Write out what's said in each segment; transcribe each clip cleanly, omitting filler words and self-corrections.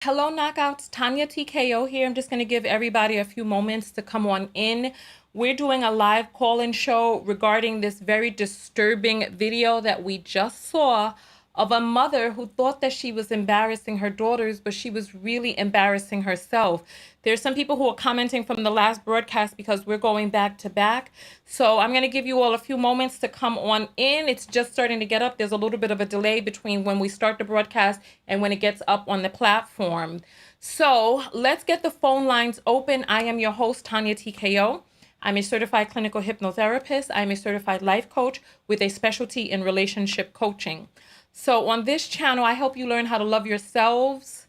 Hello, Knockouts. Tanya TKO here. I'm just going to give everybody a few moments to come on in. We're doing a live call-in show regarding this very disturbing video that we just saw of a mother who thought that she was embarrassing her daughters, but she was really embarrassing herself. There's some people who are commenting from the last broadcast because we're going back to back. So I'm going to give you all a few moments to come on in. It's just starting to get up. There's a little bit of a delay between when we start the broadcast and when it gets up on the platform. So let's get the phone lines open. I am your host, Tanya TKO. I'm a certified clinical hypnotherapist. I'm a certified life coach with a specialty in relationship coaching. So on this channel, I help you learn how to love yourselves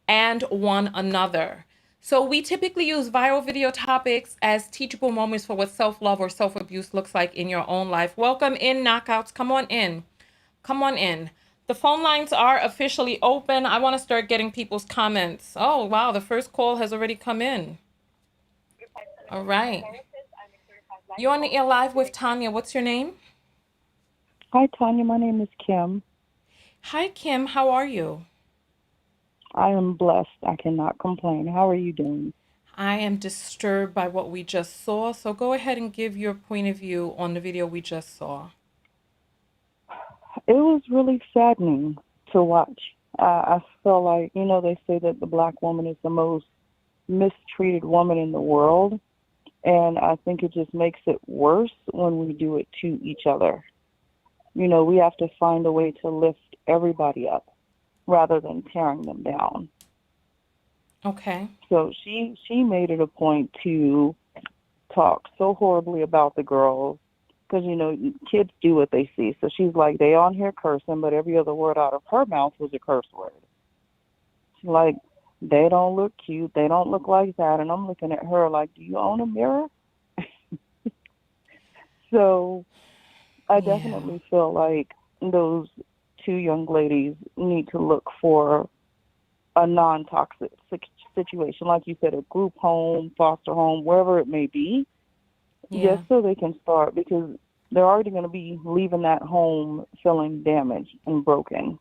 and one another. So we typically use viral video topics as teachable moments for what self-love or self-abuse looks like in your own life. Welcome in, Knockouts. Come on in. Come on in. The phone lines are officially open. I want to start getting people's comments. Oh, wow. The first call has already come in. All right. You're on the air live with Tanya. What's your name? Hi, Tanya. My name is Kim. Hi, Kim. How are you? I am blessed. I cannot complain. How are you doing? I am disturbed by what we just saw. So go ahead and give your point of view on the video we just saw. It was really saddening to watch. I feel like, they say that the black woman is the most mistreated woman in the world. And I think it just makes it worse when we do it to each other. We have to find a way to lift everybody up rather than tearing them down. Okay. So she made it a point to talk so horribly about the girls because, kids do what they see. So she's like, they on here cursing, but every other word out of her mouth was a curse word. She's like, they don't look cute. They don't look like that. And I'm looking at her like, do you own a mirror? So I Yeah. definitely feel like those two young ladies need to look for a non-toxic situation, like you said, a group home, foster home, wherever it may be, just Yeah. so they can start, because they're already going to be leaving that home feeling damaged and broken.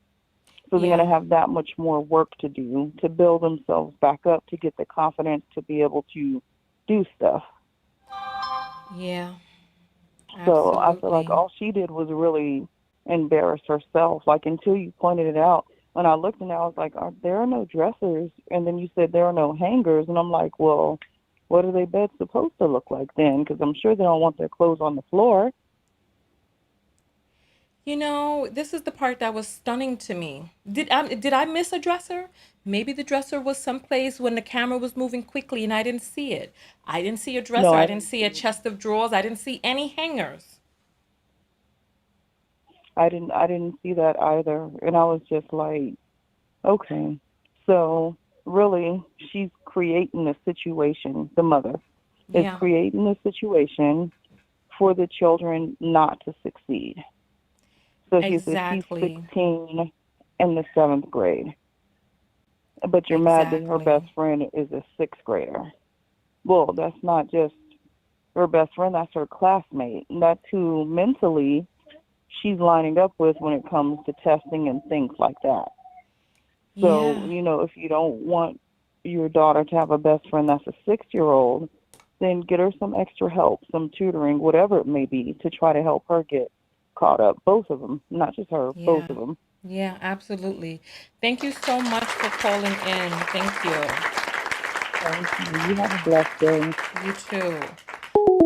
So they're going Yeah. to have that much more work to do to build themselves back up to get the confidence to be able to do stuff. Yeah. So I feel like Absolutely. all she did was really embarrass herself. Like until you pointed it out, when I looked and I was like, there are no dressers? And then you said there are no hangers. And I'm like, well, what are they beds supposed to look like then? Because I'm sure they don't want their clothes on the floor. This is the part that was stunning to me. Did I miss a dresser? Maybe the dresser was someplace when the camera was moving quickly and I didn't see it. I didn't see a No, dresser. I I didn't didn't see see a it. chest of drawers. I didn't see any hangers. I didn't see that either. And I was just like, okay. So really, she's creating a situation. The mother is Yeah. creating a situation for the children not to succeed. So she says she's Exactly. 16 in the seventh grade, but you're mad that her best Exactly. friend is a sixth grader. Well, that's not just her best friend, that's her classmate. And that's who mentally she's lining up with when it comes to testing and things like that. So, Yeah. if you don't want your daughter to have a best friend that's a 6-year-old, then get her some extra help, some tutoring, whatever it may be, to try to help her get caught up. Both of them, not just her, both Yeah. of them. Yeah, absolutely. Thank you so much for calling in. Thank you. Thank you. You have a blessed day. You too.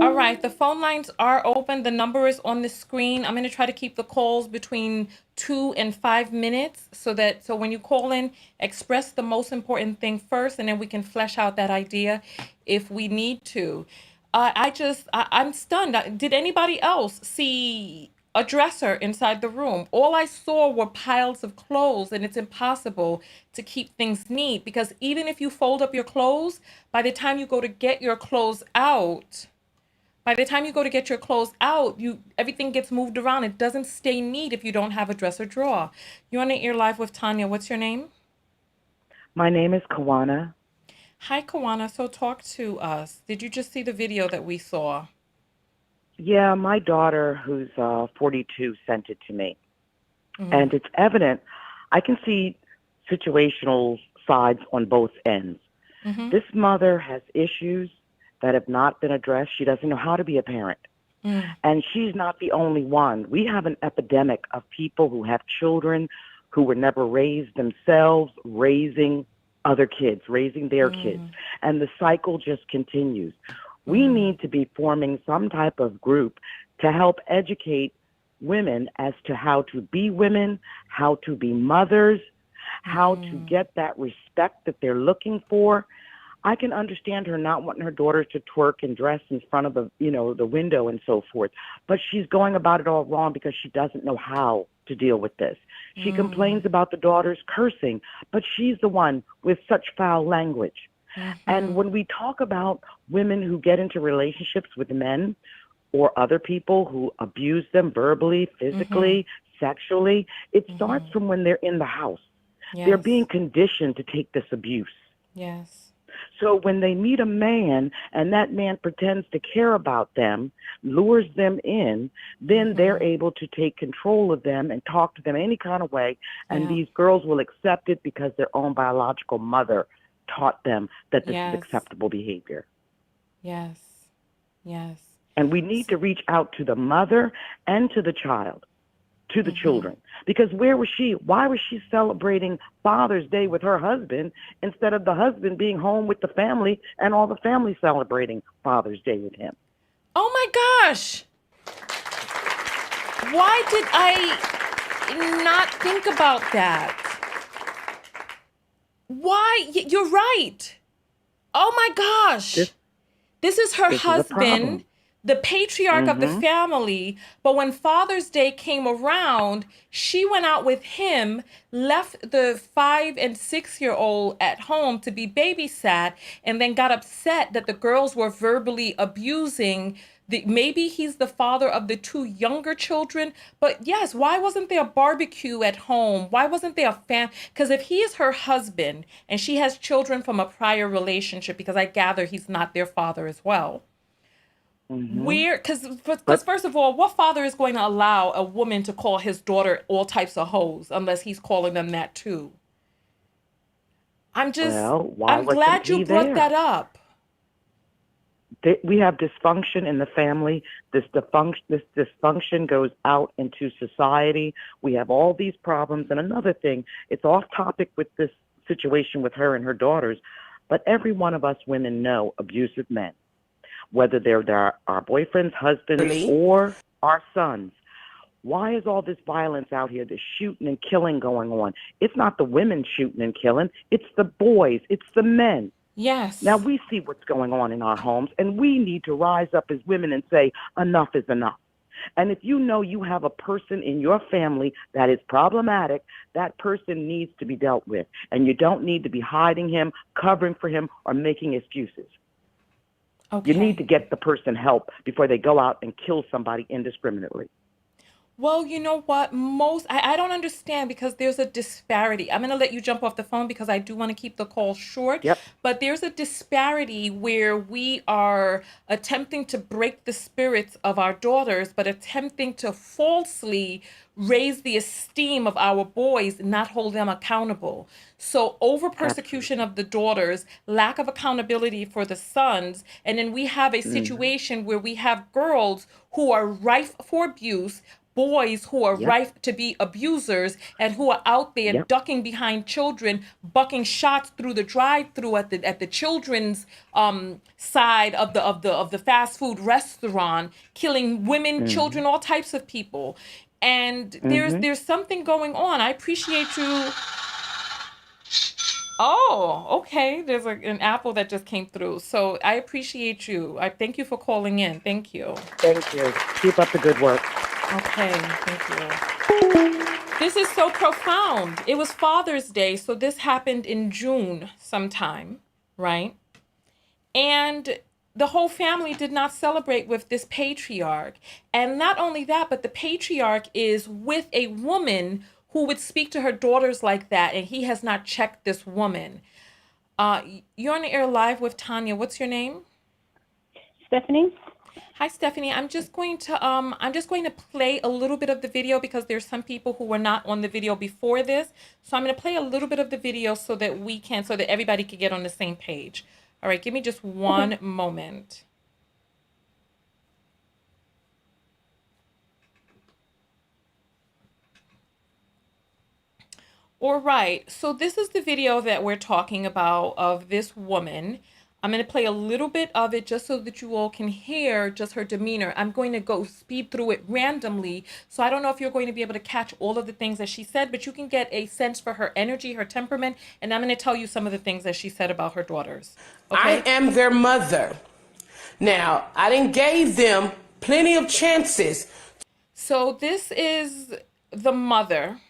All right, the phone lines are open. The number is on the screen. I'm going to try to keep the calls between 2 and 5 minutes so when you call in, express the most important thing first, and then we can flesh out that idea if we need to. I'm stunned. Did anybody else see a dresser inside the room? All I saw were piles of clothes, and it's impossible to keep things neat because even if you fold up your clothes, by the time you go to get your clothes out, by the time you go to get your clothes out, you everything gets moved around. It doesn't stay neat if you don't have a dresser drawer. You're on the ear live with Tanya. What's your name? My name is Kawana. Hi, Kawana. So talk to us. Did you just see the video that we saw? Yeah, my daughter, who's 42, sent it to me. Mm-hmm. And it's evident. I can see situational sides on both ends. Mm-hmm. This mother has issues that have not been addressed. She doesn't know how to be a parent. Mm. And she's not the only one. We have an epidemic of people who have children who were never raised themselves, raising other kids, raising their kids. And the cycle just continues. We need to be forming some type of group to help educate women as to how to be women, how to be mothers, how to get that respect that they're looking for. I can understand her not wanting her daughter to twerk and dress in front of the window and so forth, but she's going about it all wrong because she doesn't know how to deal with this. She complains about the daughters cursing, but she's the one with such foul language. And when we talk about women who get into relationships with men or other people who abuse them verbally, physically, sexually, it starts from when they're in the house. Yes. They're being conditioned to take this abuse. Yes. So when they meet a man and that man pretends to care about them, lures them in, then they're able to take control of them and talk to them any kind of way. And these girls will accept it because their own biological mother taught them that this is acceptable behavior. Yes. Yes. And we need to reach out to the mother and to the child, to the children. Because where was she? Why was she celebrating Father's Day with her husband instead of the husband being home with the family and all the family celebrating Father's Day with him? Oh my gosh. Why did I not think about that? Why? You're right. Oh my gosh. This is her husband, the patriarch of the family. But when Father's Day came around, she went out with him, left the 5 and 6-year-old at home to be babysat, and then got upset that the girls were verbally abusing maybe he's the father of the 2 younger children. But yes, why wasn't there a barbecue at home? Why wasn't there a because if he is her husband and she has children from a prior relationship, because I gather he's not their father as well. Because first of all, what father is going to allow a woman to call his daughter all types of hoes unless he's calling them that too? I'm glad you brought that up. We have dysfunction in the family. This dysfunction goes out into society. We have all these problems. And another thing, it's off topic with this situation with her and her daughters, but every one of us women know abusive men, whether they're our boyfriends, husbands, or our sons. Why is all this violence out here, this shooting and killing going on? It's not the women shooting and killing. It's the boys. It's the men. Yes. Now, we see what's going on in our homes, and we need to rise up as women and say, enough is enough. And if you know you have a person in your family that is problematic, that person needs to be dealt with. And you don't need to be hiding him, covering for him, or making excuses. Okay. You need to get the person help before they go out and kill somebody indiscriminately. Well, you know what? I don't understand because there's a disparity. I'm going to let you jump off the phone because I do want to keep the call short. Yep. But there's a disparity where we are attempting to break the spirits of our daughters, but attempting to falsely raise the esteem of our boys, not hold them accountable. So over persecution of the daughters, lack of accountability for the sons, and then we have a situation where we have girls who are rife for abuse, boys who are rife to be abusers, and who are out there ducking behind children, bucking shots through the drive-through at the children's side of the fast food restaurant, killing women, children, all types of people. And there's something going on. I appreciate you. Oh, okay. There's an apple that just came through. So I appreciate you. I thank you for calling in. Thank you. Thank you. Keep up the good work. Okay, thank you. This is so profound. It was Father's Day, so this happened in June sometime, right? And the whole family did not celebrate with this patriarch. And not only that, but the patriarch is with a woman who would speak to her daughters like that, and he has not checked this woman. You're on the air live with Tanya. What's your name? Stephanie. Hi, Stephanie. I'm just going to play a little bit of the video because there's some people who were not on the video before this. So I'm going to play a little bit of the video so that everybody can get on the same page. All right, give me just Okay. one moment. All right, so this is the video that we're talking about of this woman. I'm going to play a little bit of it just so that you all can hear just her demeanor. I'm going to go speed through it randomly. So I don't know if you're going to be able to catch all of the things that she said, but you can get a sense for her energy, her temperament, and I'm going to tell you some of the things that she said about her daughters. I Okay? am their mother. Now, I didn't gave them plenty of chances. So this is the mother.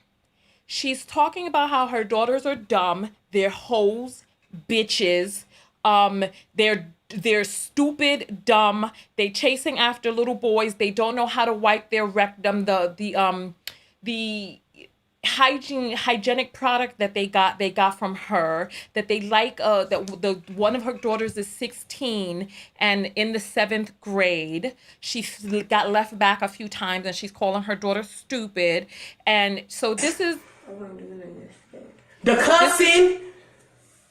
She's talking about how her daughters are dumb, they're hoes, bitches, um, they're stupid, dumb, they chasing after little boys, they don't know how to wipe their rectum, the hygienic product that they got from her, that they like that the one of her daughters is 16 and in the 7th grade. She got left back a few times and she's calling her daughter stupid. And so The cussing,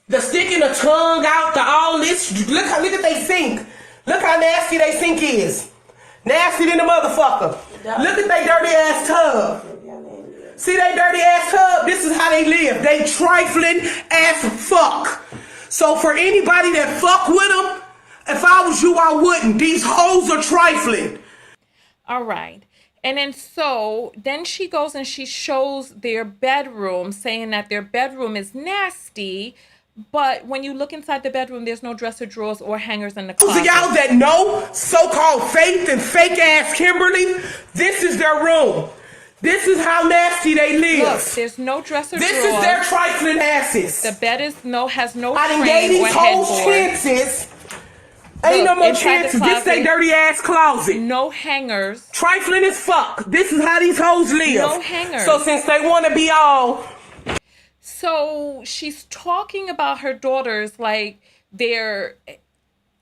the sticking the tongue out, the all this. Look at they sink. Look how nasty they sink is. Nasty than the motherfucker. Look at they dirty ass tub. See they dirty ass tub? This is how they live. They trifling as fuck. So for anybody that fuck with them, if I was you, I wouldn't. These hoes are trifling. all right. And then she goes and she shows their bedroom, saying that their bedroom is nasty. But when you look inside the bedroom, there's no dresser drawers or hangers in the Those of y'all closet. that know so-called Faith and fake ass Kimberly, this is their room. This is how nasty they live. Look, there's no dresser This drawers. is their trifling asses. The bed has no I done frame gave or these hoes headboard. chances. Ain't Look, no more inside the chances. This they closet, dirty ass closet. no hangers. Trifling as fuck. This is how these hoes live. No hangers. So since they want to be all... So she's talking about her daughters like they're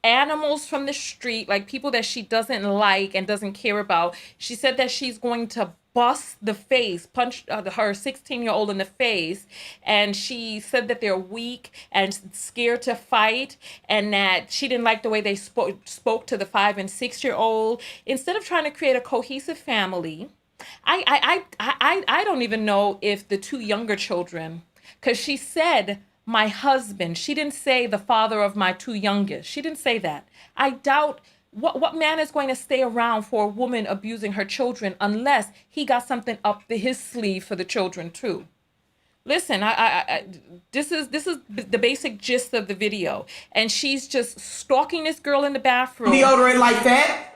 animals from the street, like people that she doesn't like and doesn't care about. She said that she's going to punch her 16-year-old in the face. And she said that they're weak and scared to fight, and that she didn't like the way they spoke to the 5 and 6-year-old. Instead of trying to create a cohesive family, I don't even know if the 2 younger children, because she said my husband. She didn't say the father of my 2 youngest. She didn't say that. I doubt what man is going to stay around for a woman abusing her children unless he got something up his sleeve for the children too. Listen, this is the basic gist of the video, and she's just stalking this girl in the bathroom. Deodorant like that.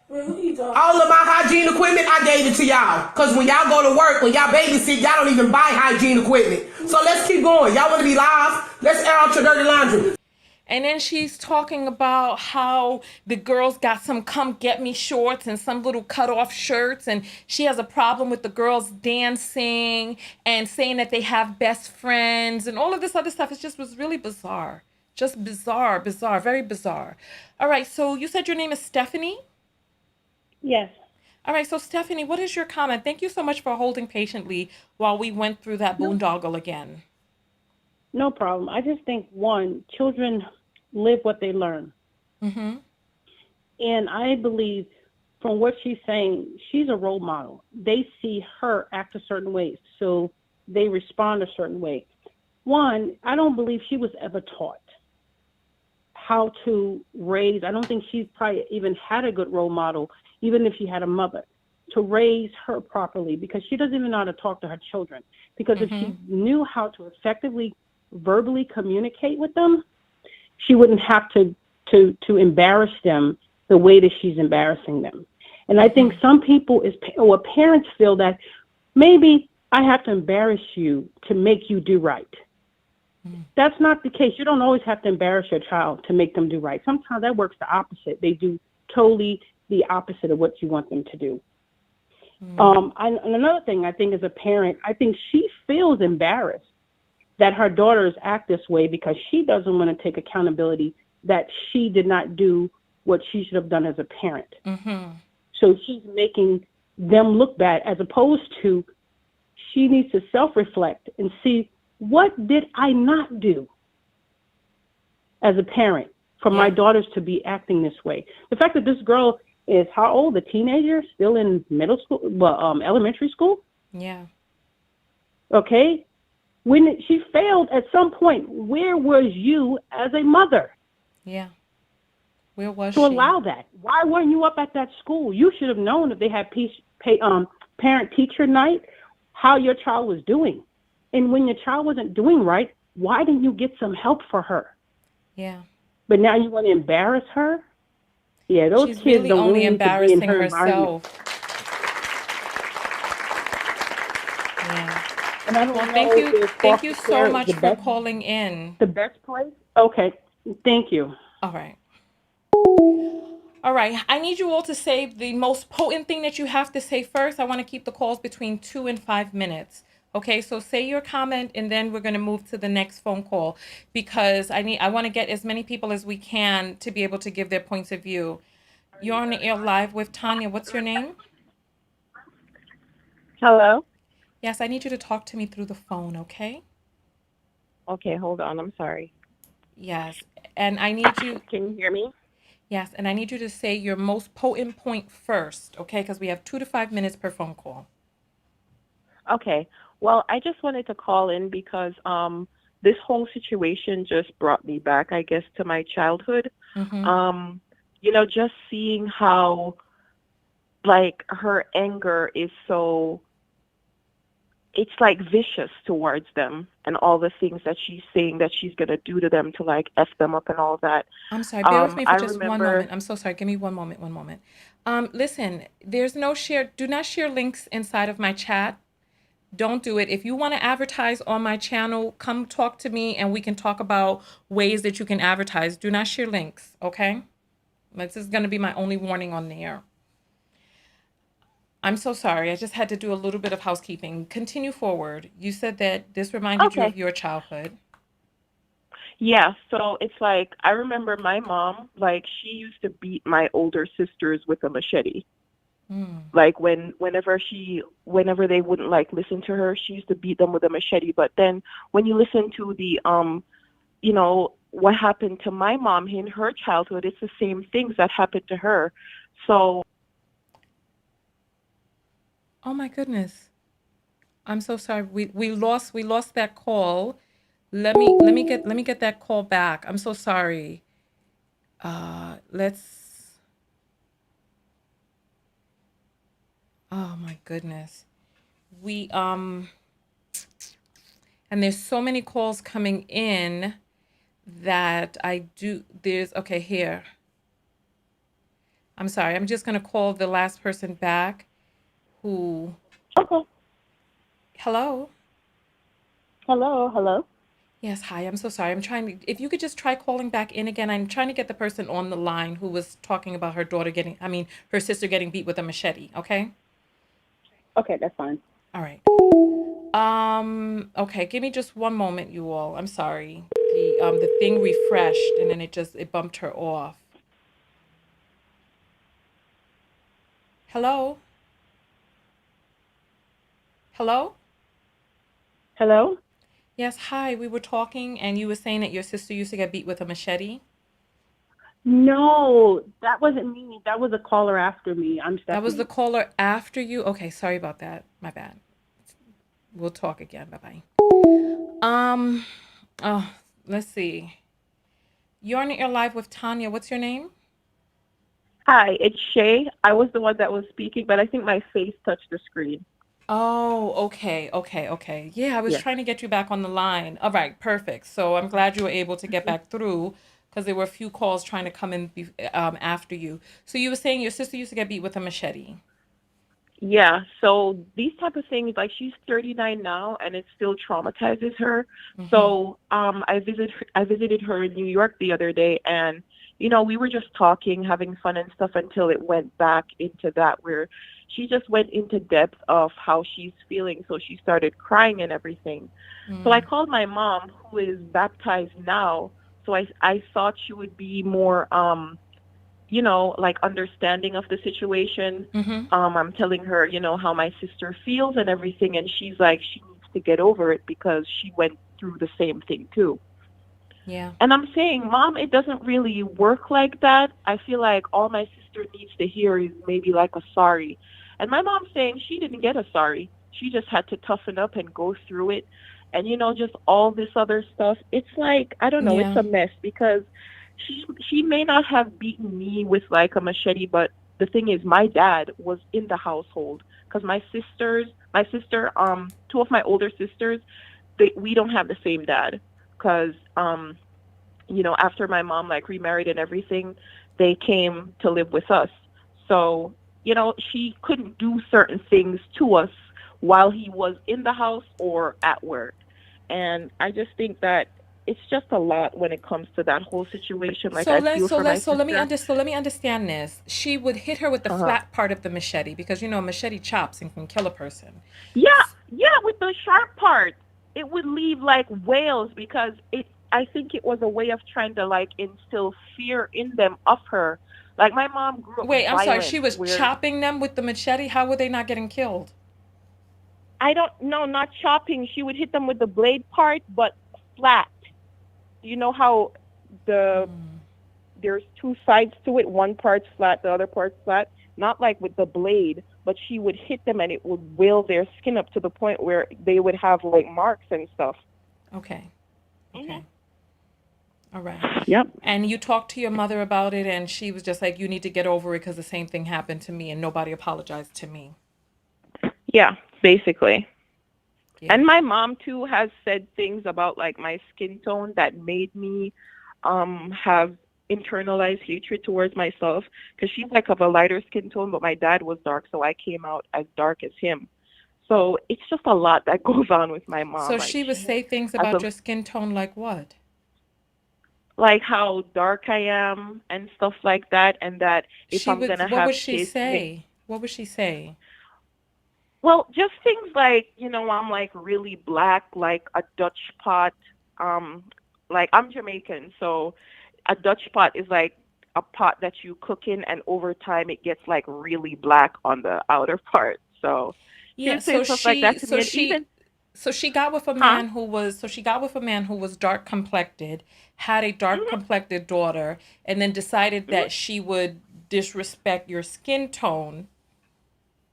All of my hygiene equipment, I gave it to y'all. Because when y'all go to work, when y'all babysit, y'all don't even buy hygiene equipment. So let's keep going. Y'all want to be live? Let's air out your dirty laundry. And then she's talking about how the girls got some come get me shorts and some little cut off shirts. And she has a problem with the girls dancing and saying that they have best friends and all of this other stuff. It just was really bizarre. Just bizarre, very bizarre. All right. So you said your name is Stephanie? Yes. All right. So Stephanie, what is your comment? Thank you so much for holding patiently while we went through that No, boondoggle again. no problem. I just think, one, children live what they learn. Mm-hmm. And I believe from what she's saying, she's a role model. They see her act a certain way, so they respond a certain way. One, I don't believe she was ever taught how to raise. I don't think she's probably even had a good role model, even if she had a mother, to raise her properly, because she doesn't even know how to talk to her children. Because if she knew how to effectively verbally communicate with them, she wouldn't have to embarrass them the way that she's embarrassing them. And I think some people or parents feel that maybe I have to embarrass you to make you do right. That's not the case. You don't always have to embarrass your child to make them do right. Sometimes that works the opposite. They do totally the opposite of what you want them to do. And another thing, I think as a parent, I think she feels embarrassed that her daughters act this way because she doesn't want to take accountability that she did not do what she should have done as a parent. Mm-hmm. So she's making them look bad, as opposed to she needs to self-reflect and see, what did I not do as a parent for my daughters to be acting this way? The fact that this girl is how old? A teenager, still in middle school, elementary school. Yeah. Okay, when she failed at some point, where was you as a mother? Yeah. Where was To she? allow that? Why weren't you up at that school? You should have known if they had parent-teacher night how your child was doing. And when your child wasn't doing right, why didn't you get some help for her? Yeah. But now you want to embarrass her? Yeah, those She's kids really don't only really need to be in embarrassing her environment. herself. Yeah. And I don't Well, know thank you. if Thank you foster so care is much for calling in. the best place. Okay, thank you. All right. All right. I need you all to say the most potent thing that you have to say first. I want to keep the calls between 2 and 5 minutes. Okay, so say your comment and then we're going to move to the next phone call because I want to get as many people as we can to be able to give their points of view. You're on the air live with Tanya. What's your name? Hello? Yes, I need you to talk to me through the phone, okay? Okay, hold on. I'm sorry. Yes. And I need you, Can you hear me? yes, and I need you to say your most potent point first, okay? Because we have 2 to 5 minutes per phone call. Okay. Well, I just wanted to call in because this whole situation just brought me back, I guess, to my childhood. Mm-hmm. Just seeing how like her anger is so, it's like vicious towards them, and all the things that she's saying that she's gonna do to them to like F them up and all that. I'm sorry, bear with me for I just one remember. moment. I'm so sorry. Give me one moment. Listen, there's no share, do not share links inside of my chat. Don't do it. If you want to advertise on my channel, come talk to me and we can talk about ways that you can advertise. Do not share links, okay? This is going to be my only warning on there. I'm so sorry. I just had to do a little bit of housekeeping. Continue forward. You said that this reminded you Okay. of your childhood. Yeah, so it's like I remember my mom, like she used to beat my older sisters with a machete. Like whenever they wouldn't like listen to her, she used to beat them with a machete. But then when you listen to the what happened to my mom in her childhood, it's the same things that happened to her. So Oh my goodness. I'm so sorry. We lost that call. Let me get that call back. I'm so sorry. Let's Oh my goodness. We and there's so many calls coming in that okay, here. I'm sorry. I'm just going to call the last person back who okay. Hello? Hello. Yes, hi. I'm so sorry. If you could just try calling back in again. I'm trying to get the person on the line who was talking about her sister getting beat with a machete, okay? Okay, that's fine. All right. Okay, give me just one moment, you all. I'm sorry. The thing refreshed and then it bumped her off. Hello? Hello? Hello? Yes, hi. We were talking and you were saying that your sister used to get beat with a machete. No, that wasn't me. That was a caller after me. I'm That was the Stephanie. caller after you? Okay, sorry about that. My bad. We'll talk again. Bye-bye. Um, oh, let's see. You're on the air live with Tanya. What's your name? Hi, it's Shay. I was the one that was speaking, but I think my face touched the screen. Oh, okay. Yeah, I was Yes. trying to get you back on the line. All right, perfect. So I'm glad you were able to get back through because there were a few calls trying to come in after you. So you were saying your sister used to get beat with a machete. Yeah, so these type of things, like she's 39 now, and it still traumatizes her. Mm-hmm. So I visited her in New York the other day, and we were just talking, having fun and stuff until it went back into that where she just went into depth of how she's feeling. So she started crying and everything. So I called my mom, who is baptized now. So I thought she would be more like understanding of the situation. Mm-hmm. I'm telling her, how my sister feels and everything, and she's like, she needs to get over it because she went through the same thing too. Yeah. And I'm saying, Mom, it doesn't really work like that. I feel like all my sister needs to hear is maybe like a sorry. And my mom's saying she didn't get a sorry. She just had to toughen up and go through it. And just all this other stuff. It's like, I don't know, it's Yeah. a mess because she may not have beaten me with like a machete, but the thing is my dad was in the household because my sister, two of my older sisters, we don't have the same dad because after my mom like remarried and everything, they came to live with us. So, she couldn't do certain things to us while he was in the house or at work. And I just think that it's just a lot when it comes to that whole situation. Like So I let's feel so for my let's so let me sister. under so let me understand this. She would hit her with the Uh-huh. flat part of the machete because machete chops and can kill a person. Yeah, yeah, with the sharp part, it would leave like whales because I think it was a way of trying to like instill fear in them of her. Like my mom grew up Wait, I'm sorry. She violent was where chopping them with the machete. How were they not getting killed? I don't know, not chopping. She would hit them with the blade part, but flat. You know how the there's two sides to it. One part's flat, the other part's flat. Not like with the blade, but she would hit them and it would whale their skin up to the point where they would have like marks and stuff. Okay. Hmm. Okay. All right. Yep. And you talked to your mother about it, and she was just like, "You need to get over it because the same thing happened to me, and nobody apologized to me." Yeah, basically. Yeah. And my mom too has said things about like my skin tone that made me have internalized hatred towards myself because she's like of a lighter skin tone, but my dad was dark, so I came out as dark as him. So it's just a lot that goes on with my mom. So Like she would she say things has about a your skin tone like what? like how dark I am and stuff like that, and that if She I'm would. gonna What have would she kids, say? What would she say? well, just things like, I'm like really black, like a Dutch pot. Um, like I'm Jamaican, so a Dutch pot is like a pot that you cook in, and over time it gets like really black on the outer part. So she Yeah. would say So stuff like she. that to me, So and even, she. So she got with a huh? man who was. So she got with a man who was dark complected, had a dark Hmm. complected daughter, and then decided Hmm. that she would disrespect your skin tone.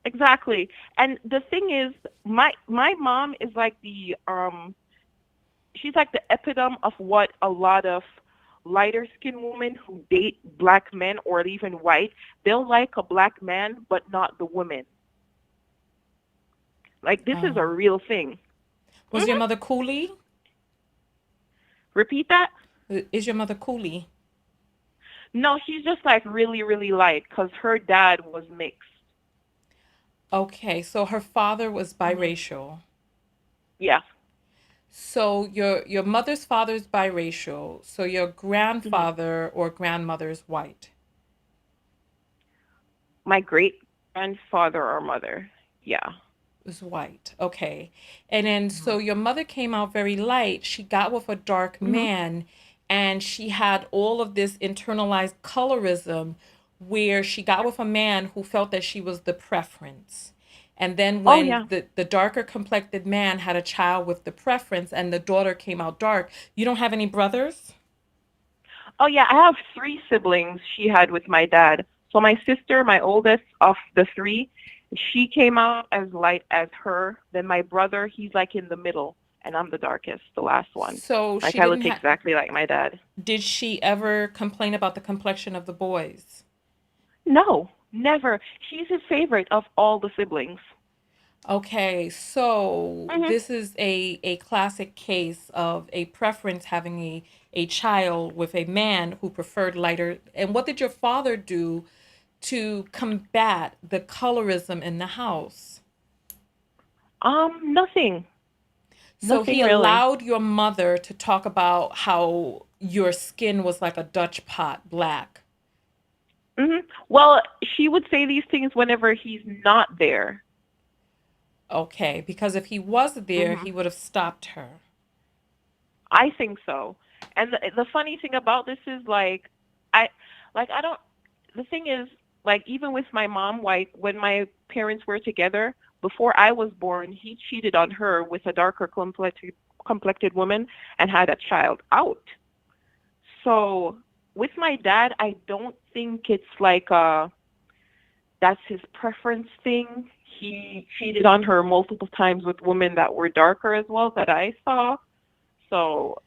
Exactly. And the thing is, my mom is like she's like the epitome of what a lot of lighter skinned women who date black men or even white, they'll like a black man but not the woman. Like this is a Oh. real thing. Was your Hmm. mother coolie? Repeat that? Is your mother coolie? No, she's just like really, really light because her dad was mixed. Okay, so her father was Hmm. biracial. Yeah. So your mother's father is biracial. So your Hmm. grandfather or grandmother is white. My great grandfather or mother. Yeah. Is white. Okay. And then so your mother came out very light. She got with a dark Hmm. man and she had all of this internalized colorism where she got with a man who felt that she was the preference. And then Oh when yeah. the darker complected man had a child with the preference and the daughter came out dark, you don't have any brothers? Oh yeah, I have three siblings she had with my dad. So my sister, my oldest of the three, she came out as light as her. Then my brother, he's like in the middle, and I'm the darkest, the last one. So Like she I didn't look have, exactly like my dad. did she ever complain about the complexion of the boys? No, never. She's his favorite of all the siblings. Okay, so Hmm. this is a classic case of a preference having a child with a man who preferred lighter. And what did your father do to combat the colorism in the house? Nothing. So Nothing he really. allowed your mother to talk about how your skin was like a Dutch pot, black. Hmm. Well, she would say these things whenever he's not there. Okay, because if he was there, Hmm. he would have stopped her. I think so. And the funny thing about this is like, I like I don't. the thing is, like, even with my mom, like, when my parents were together, before I was born, he cheated on her with a darker complected woman and had a child out. So with my dad, I don't think it's like that's his preference thing. He cheated on her multiple times with women that were darker as well that I saw. So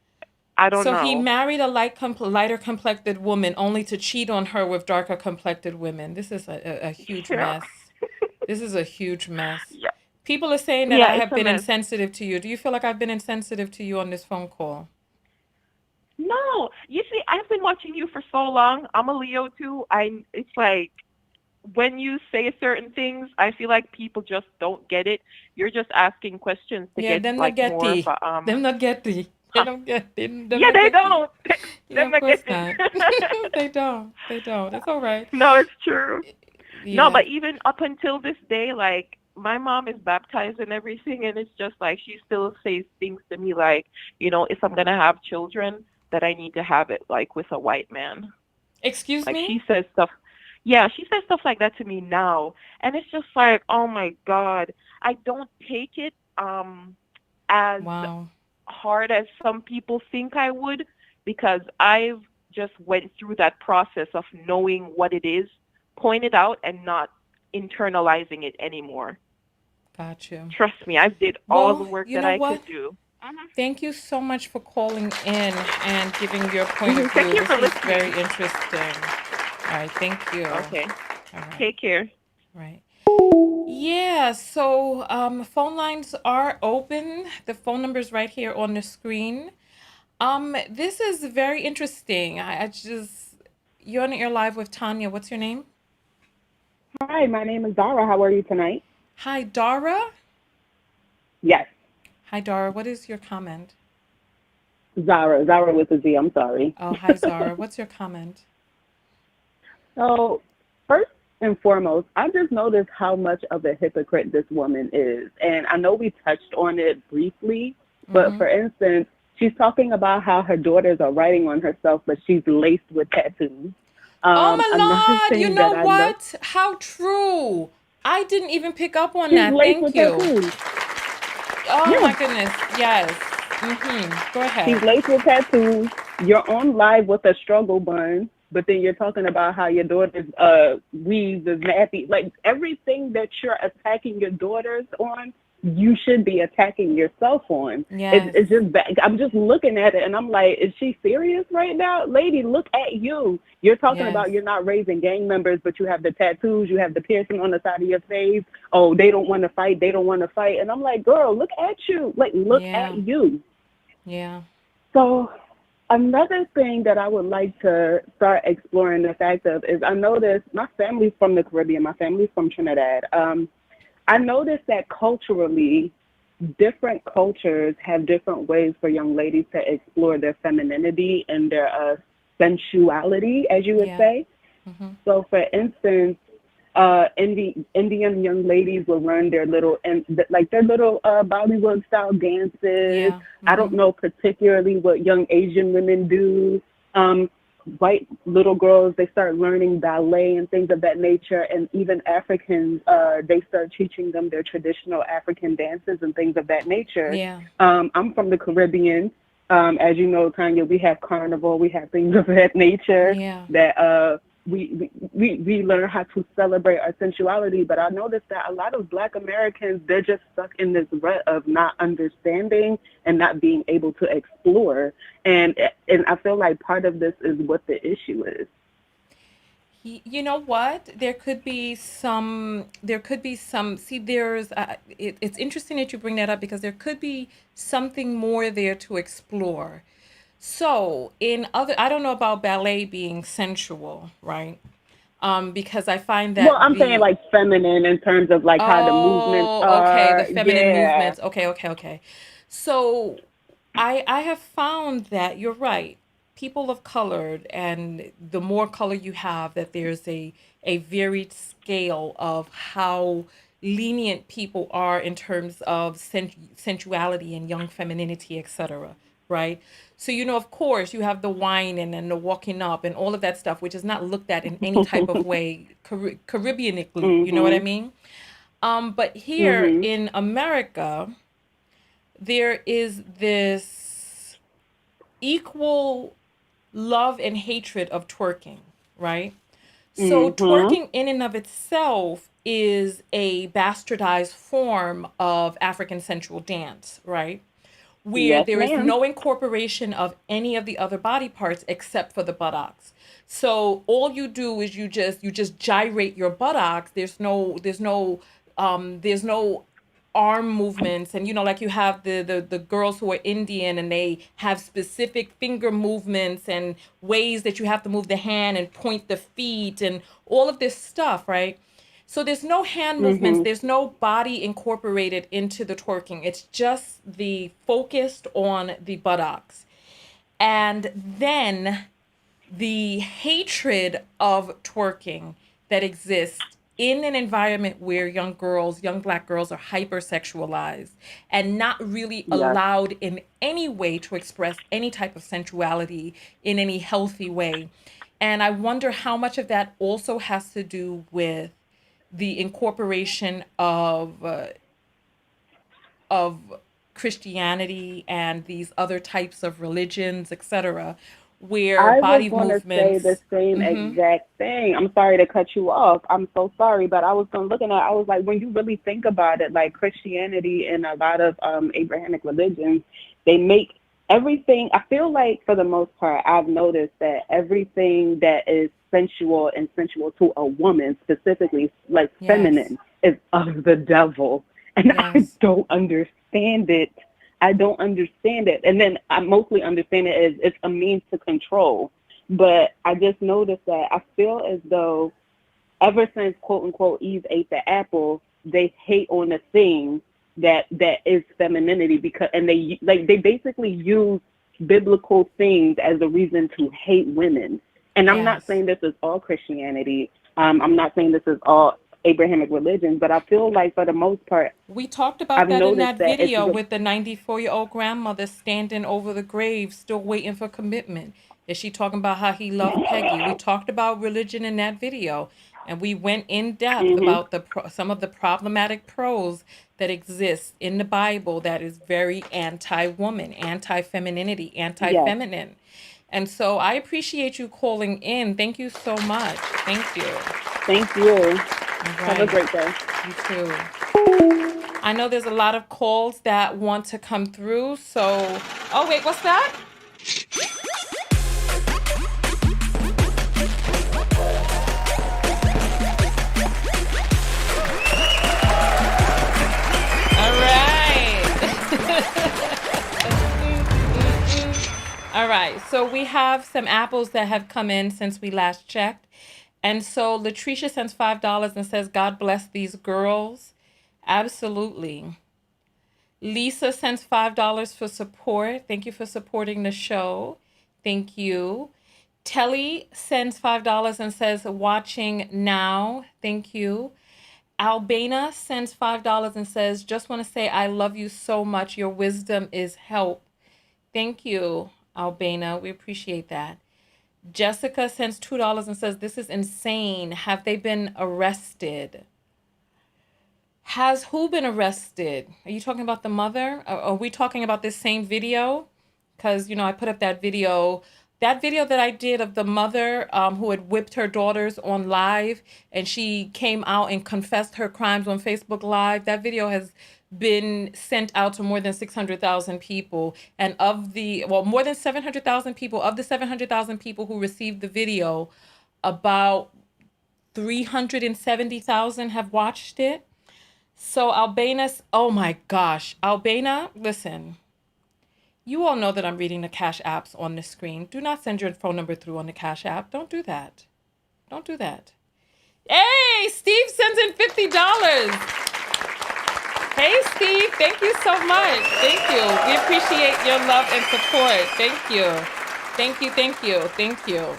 I don't So he know. married a lighter complected woman only to cheat on her with darker complected women. This is a huge Yeah. mess. This is a huge mess. Yeah. People are saying that Yeah, I it's have a been mess. insensitive to you. Do you feel like I've been insensitive to you on this phone call? No, you see, I've been watching you for so long. I'm a Leo too. It's like when you say certain things, I feel like people just don't get it. You're just asking questions to Yeah, get them not like get more of tea. a Them not get tea. They huh. don't get them Yeah, not they get tea. don't. Yeah, Them of not course get it. not. They don't. They don't. It's all right. No, it's true. No, Yeah. but even up until this day, like my mom is baptized and everything, and it's just like she still says things to me like, if I'm gonna have children, that I need to have it like with a white man. Excuse Like me? she says stuff. Yeah, she says stuff like that to me now, and it's just like, oh my God, I don't take it as Wow. hard as some people think I would, because I've just went through that process of knowing what it is, point it out, and not internalizing it anymore. Got you. Trust me, I did all the Well, work you that know I what? could do. Hmm. Thank you so much for calling in and giving your point of Thank view. you This for was very listening. interesting. All right, thank you. All Okay, right, take care. right. Yeah, so phone lines are open. The phone number is right here on the screen. This is very interesting. You're on your live with Tanya. What's your name? Hi, my name is Zara. How are you tonight? Hi, Dara. Yes, Hi, Dara. What is your comment? Zara. Zara with a Z. I'm sorry. Oh, hi, Zara. What's your comment? So, first and foremost, I just noticed how much of a hypocrite this woman is. And I know we touched on it briefly, but Mm-hmm. for instance, she's talking about how her daughters are writing on herself, but she's laced with tattoos. Oh my Another Lord, you thing know that I know, what? How true. I didn't even pick up on she's that. laced Thank with you. tattoos. Oh Yeah, my goodness. Yes. Mm-hmm. Go ahead. she's laced with tattoos. You're on live with a struggle bun, but then you're talking about how your daughter's weave is nappy. Like everything that you're attacking your daughters on, you should be attacking yourself on. Yes. It's just bad. I'm just looking at it and I'm like, is she serious right now? Lady, look at you. You're talking Yes. about you're not raising gang members, but you have the tattoos, you have the piercing on the side of your face. Oh, they don't want to fight. They don't want to fight. And I'm like, girl, look at you. Like, look at Yeah. you. Yeah. So another thing that I would like to start exploring the fact of is I noticed my family's from the Caribbean, my family's from Trinidad. I noticed that culturally, different cultures have different ways for young ladies to explore their femininity and their sensuality, as you would Yeah. say. Mm-hmm. So, for instance, Indian young ladies will learn their little Bollywood style dances. Yeah. I don't Mm-hmm. know particularly what young Asian women do. Um, White little girls, they start learning ballet and things of that nature, and even Africans, they start teaching them their traditional African dances and things of that nature. Yeah. I'm from the Caribbean. As you know, Tanya, we have carnival, we have things of that nature Yeah. that we learn how to celebrate our sensuality. But I noticed that a lot of Black Americans, they're just stuck in this rut of not understanding and not being able to explore. And I feel like part of this is what the issue is. You know what? See, it's interesting that you bring that up because there could be something more there to explore. So, I don't know about ballet being sensual, right? Because I find Well, that I'm saying like feminine in terms of like how the movements oh, okay, the are. feminine Yeah. movements. Okay, okay, okay. So, I have found that you're right. People of color, and the more color you have, that there's a varied scale of how lenient people are in terms of sensuality and young femininity, etc. right? So, of course, you have the whining and the walking up and all of that stuff, which is not looked at in any type of way, Caribbeanically, you know what I Mhm. mean? But here Mhm. in America, there is this equal love and hatred of twerking, right? So Mhm. twerking in and of itself is a bastardized form of African sensual dance, right? Where Yes, there is ma'am. no incorporation of any of the other body parts except for the buttocks. So all you do is you just gyrate your buttocks. There's no arm movements, and like you have the girls who are Indian, and they have specific finger movements and ways that you have to move the hand and point the feet and all of this stuff, right? So there's no hand movements, Mhm. there's no body incorporated into the twerking. It's just the focused on the buttocks. And then the hatred of twerking that exists in an environment where young girls, young black girls are hypersexualized and not really Yes. allowed in any way to express any type of sensuality in any healthy way. And I wonder how much of that also has to do with the incorporation of Christianity and these other types of religions, etc., where I was body going to say the movements. same Hmm. exact thing. I'm sorry to cut you off. I'm so sorry, but I was looking at. I was like, when you really think about it, like Christianity and a lot of Abrahamic religions, they make everything. I feel like for the most part, I've noticed that everything that is sensual and sensual to a woman, specifically like Yes. feminine, is of the devil, and I Yes. don't understand it. I don't understand it. And then I mostly understand it as it's a means to control. But I just noticed that I feel as though ever since quote unquote Eve ate the apple, they hate on the thing that is femininity, because and they basically use biblical things as a reason to hate women. And I'm not Yes. saying this is all Christianity. I'm not saying this is all Abrahamic religion, but I feel like for the most part, We talked about I've that in noticed that that it's video with the 94-year-old grandmother standing over the grave, still waiting for commitment. Is she talking about how he loved Peggy? We talked about religion in that video, and we went in depth hmm about some of the problematic prose that exists in the Bible that is very anti-woman, anti-femininity, yes. anti-feminine. And so I appreciate you calling in. Thank you so much. Thank you. Thank you. All Have a right. great day. You too. I know there's a lot of calls that want to come through. So, oh, wait, what's that? All right. All right. So we have some apples that have come in since we last checked. And so Latricia sends $5 and says, God bless these girls. Absolutely. Lisa sends $5 for support. Thank you for supporting the show. Thank you. Telly sends $5 and says, watching now. Thank you. Albana sends $5 and says, just want to say I love you so much. Your wisdom is help. Thank you, Albana. We appreciate that. Jessica sends $2 and says, this is insane. Have they been arrested? Has who been arrested? Are you talking about the mother? Are we talking about this same video? Because, I put up that video that I did of the mother who had whipped her daughters on live, and she came out and confessed her crimes on Facebook Live. That video has been sent out to more than 600,000 people. And more than 700,000 people, of the 700,000 people who received the video, about 370,000 have watched it. So Albana's, oh my gosh, Albana, listen, you all know that I'm reading the Cash Apps on the screen. Do not send your phone number through on the Cash App. Don't do that. Don't do that. Hey, Steve sends in $50. Hey, Steve, thank you so much. Thank you. We appreciate your love and support. Thank you. Thank you, thank you, thank you.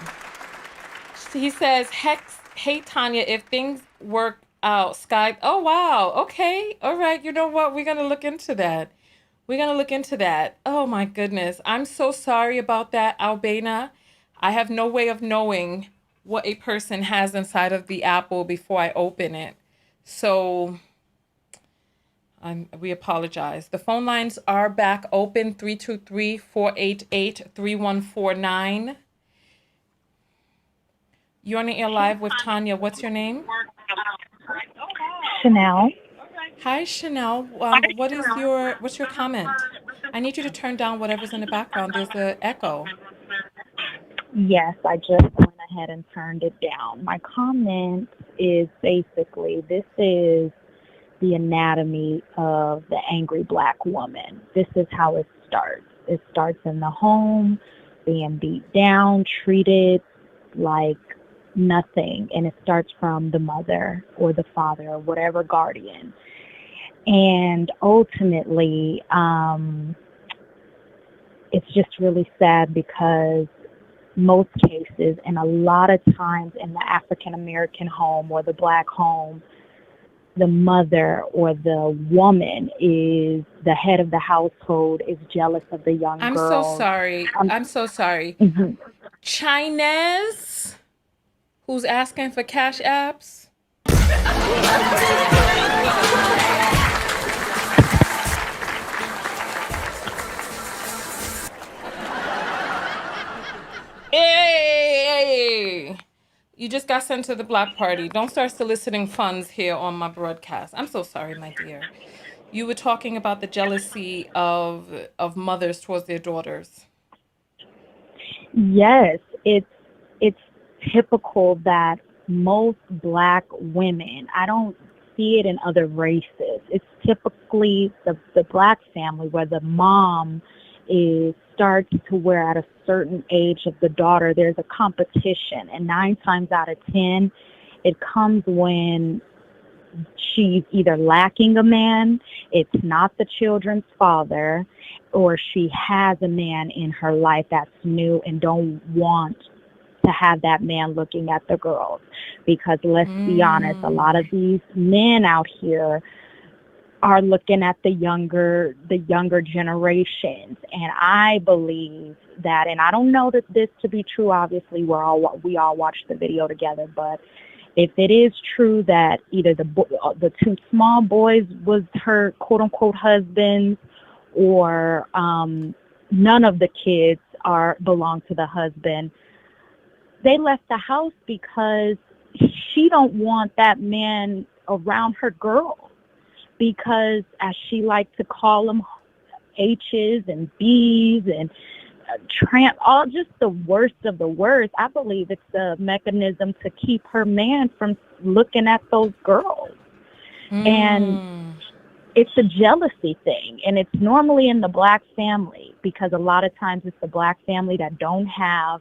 He says, Hex, hey, Tanya, if things work out, Skype. Oh, wow. Okay. All right. You know what? We're going to look into that. We're going to look into that. Oh my goodness. I'm so sorry about that, Albana. I have no way of knowing what a person has inside of the apple before I open it. So we apologize. The phone lines are back open, 323-488-3149. You're on the air live with Tanya. What's your name? Chanel. Hi, Chanel. What's your comment? I need you to turn down whatever's in the background. There's an echo. Yes, I just went ahead and turned it down. My comment is basically this is the anatomy of the angry Black woman. This is how it starts. It starts in the home, being beat down, treated like nothing, and it starts from the mother or the father or whatever guardian. And ultimately, it's just really sad because most cases, and a lot of times in the African American home or the Black home, the mother or the woman is the head of the household, is jealous of the young I'm girl. so sorry. I'm so sorry. Mm-hmm. Chinese, who's asking for cash apps? Hey! You just got sent to the block party. Don't start soliciting funds here on my broadcast. I'm so sorry, my dear. You were talking about the jealousy of mothers towards their daughters. Yes, it's typical that most Black women, I don't see it in other races. It's typically the Black family where the mom starts to where at a certain age of the daughter, there's a competition. And 9 times out of 10, it comes when she's either lacking a man, it's not the children's father, or she has a man in her life that's new and don't want to have that man looking at the girls. Because let's be honest, a lot of these men out here are looking at the younger generations. And I believe that, and I don't know that this to be true, obviously we all watched the video together, but if it is true that either the 2 small boys was her quote unquote husbands, or none of the kids belong to the husband, they left the house because she don't want that man around her girls, because as she liked to call them, H's and B's and all just the worst of the worst. I believe it's the mechanism to keep her man from looking at those girls. And it's a jealousy thing, and it's normally in the Black family, because a lot of times it's the Black family that don't have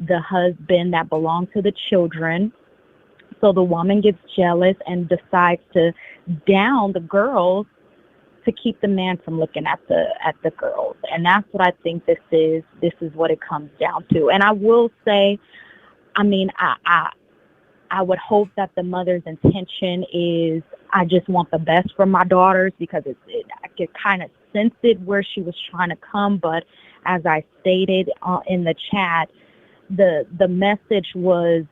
the husband that belongs to the children. So the woman gets jealous and decides to down the girls to keep the man from looking at the girls. And that's what I think this is what it comes down to. And I will say, I mean, I would hope that the mother's intention is, I just want the best for my daughters, because I could kind of sense it where she was trying to come. But as I stated in the chat, the message was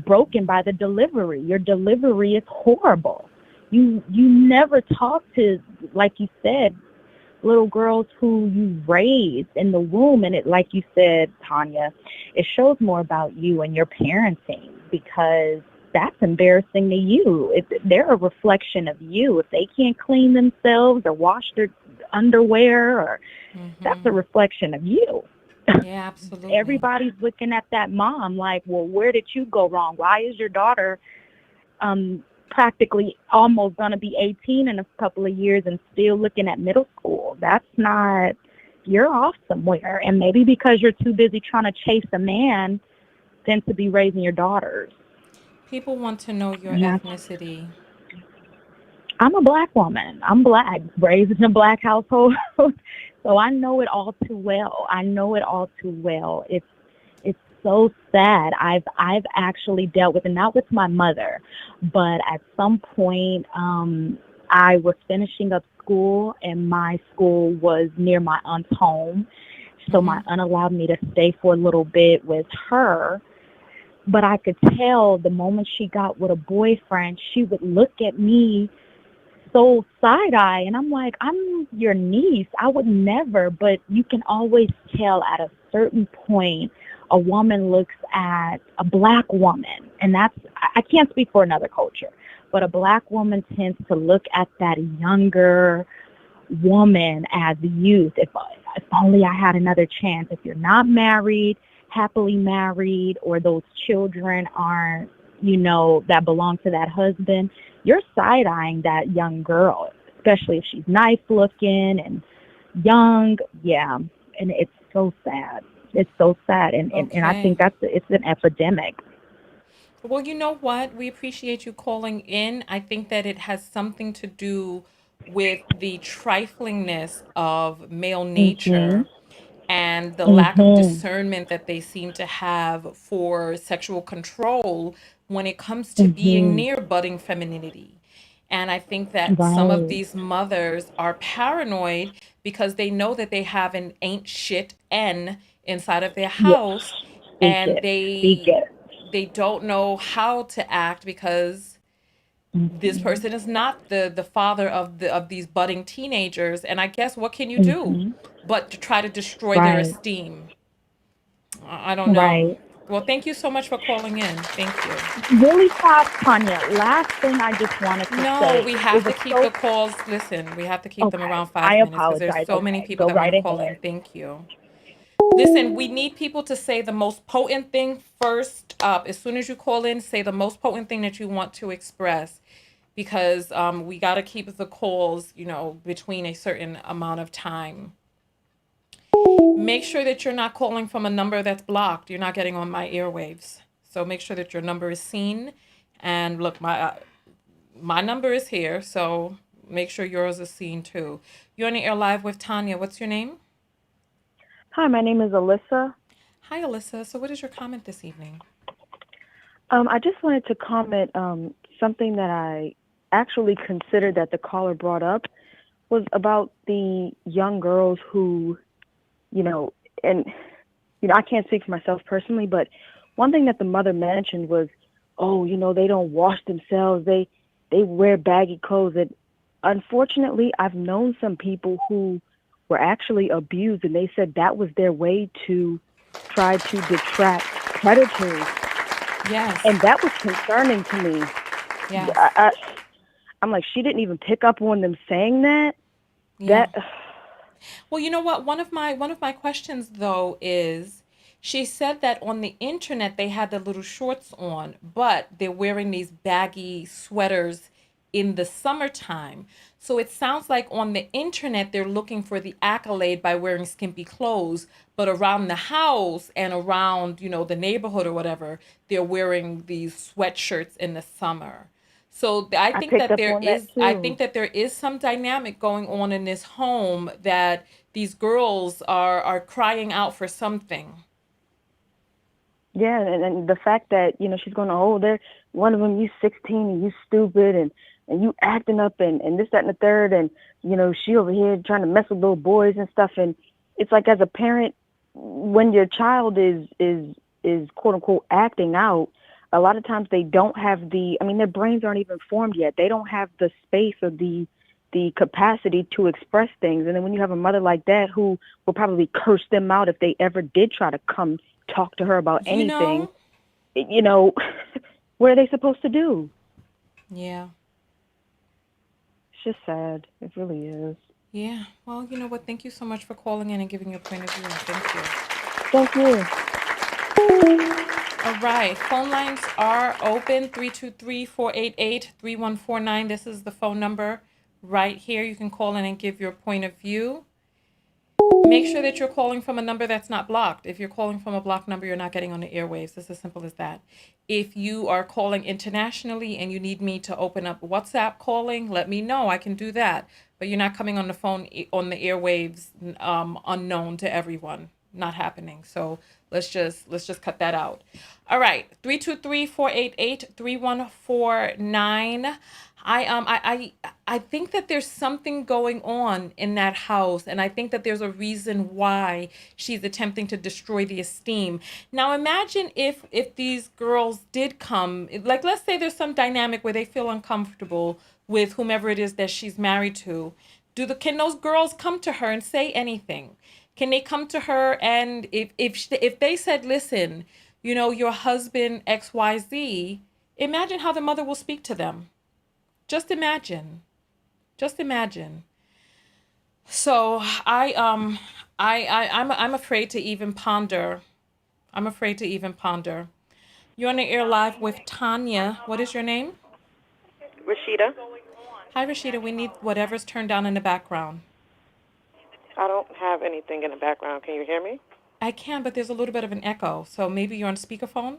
broken by the delivery. Your delivery is horrible. You never talk to, like you said, little girls who you raised in the womb. And it, like you said, Tanya, it shows more about you and your parenting, because that's embarrassing to you. They're a reflection of you. If they can't clean themselves or wash their underwear, or that's a reflection of you. Yeah, absolutely. Everybody's looking at that mom like, well, where did you go wrong? Why is your daughter practically almost going to be 18 in a couple of years and still looking at middle school? That's not, you're off somewhere. And maybe because you're too busy trying to chase a man than to be raising your daughters. People want to know your ethnicity. I'm a Black woman. I'm Black, raised in a Black household. So I know it all too well. It's so sad. I've actually dealt with it, not with my mother, but at some point I was finishing up school, and my school was near my aunt's home. So my aunt allowed me to stay for a little bit with her. But I could tell the moment she got with a boyfriend, she would look at me so side-eye. And I'm like, I'm your niece. I would never. But you can always tell at a certain point a woman looks at a black woman. And I can't speak for another culture, but a black woman tends to look at that younger woman as youth. If only I had another chance. If you're not married, happily married, or those children aren't, that belong to that husband, you're side-eyeing that young girl, especially if she's nice looking and young. Yeah. And it's so sad. It's so sad. And I think it's an epidemic. Well, you know what? We appreciate you calling in. I think that it has something to do with the triflingness of male Mhm. nature and the lack of Mhm. discernment that they seem to have for sexual control when it comes to being Mhm. near budding femininity. And I think that some of Right. these mothers are paranoid because they know that they have an ain't shit N inside of their Yes. house, Speak and it. Speak it. they don't know how to act because this Mhm. person is not the father of these budding teenagers. And I guess what can you do Mhm. but to try to destroy their Right. esteem? I don't know. Right. Well, thank you so much for calling in. Thank you. Really fast, Tanya. Last thing I just wanted to No, say. we It have to was keep so the calls. Listen, we have to keep them okay. around I 5 minutes because there's apologize. so many Okay. people Go that want right to call in. ahead. Thank you. Listen, we need people to say the most potent thing first up. As soon as you call in, say the most potent thing that you want to express, because we got to keep the calls, between a certain amount of time. Make sure that you're not calling from a number that's blocked. You're not getting on my airwaves. So make sure that your number is seen. And look, my number is here, so make sure yours is seen too. You're on the air live with Tanya. What's your name? Hi, my name is Alyssa. Hi, Alyssa. So what is your comment this evening? I just wanted to comment something that I actually considered that the caller brought up was about the young girls who, and I can't speak for myself personally, but one thing that the mother mentioned was, oh, they don't wash themselves, they wear baggy clothes. And unfortunately, I've known some people who were actually abused, and they said that was their way to try to detract predators. Yes. And that was concerning to me. Yes. I'm like, she didn't even pick up on them saying that. Yeah. Well, you know what? One of my questions though is, she said that on the internet they had the little shorts on, but they're wearing these baggy sweaters in the summertime. So it sounds like on the internet they're looking for the accolade by wearing skimpy clothes, but around the house and around, the neighborhood or whatever, they're wearing these sweatshirts in the summer. So I I think picked that up on that I too. think that there is some dynamic going on in this home, that these girls are crying out for something. Yeah, and the fact that, she's going, oh, they're one of them, you 16 and you stupid and you acting up and this, that, and the third. And, she over here trying to mess with little boys and stuff. And it's like, as a parent, when your child is quote unquote acting out, a lot of times they don't have their brains aren't even formed yet. They don't have the space or the capacity to express things. And then when you have a mother like that who will probably curse them out if they ever did try to come talk to her about anything, what are they supposed to do? Yeah. It's just sad. It really is. Yeah. Well, you know what? Thank you so much for calling in and giving your point of view. Thank you. Thank you. All right. Phone lines are open. 323-488-3149. This is the phone number right here. You can call in and give your point of view. Make sure that you're calling from a number that's not blocked. If you're calling from a blocked number, you're not getting on the airwaves. It's as simple as that. If you are calling internationally and you need me to open up WhatsApp calling, let me know. I can do that. But you're not coming on the phone on the airwaves, unknown to everyone. Not happening. So let's just cut that out. All right. 323-488-3149. I think that there's something going on in that house, and I think that there's a reason why she's attempting to destroy the esteem. Now imagine if these girls did come, like let's say there's some dynamic where they feel uncomfortable with whomever it is that she's married to. Can those girls come to her and say anything? Can they come to her and if they said, listen, you know, your husband XYZ, imagine how the mother will speak to them. Just imagine. Just imagine. So I'm afraid to even ponder. I'm afraid to even ponder. You're on the air live with Tanya. What is your name? Rashida. Hi, Rashida. We need whatever's turned down in the background. I don't have anything in the background. Can you hear me? I can, but there's a little bit of an echo. So maybe you're on speakerphone?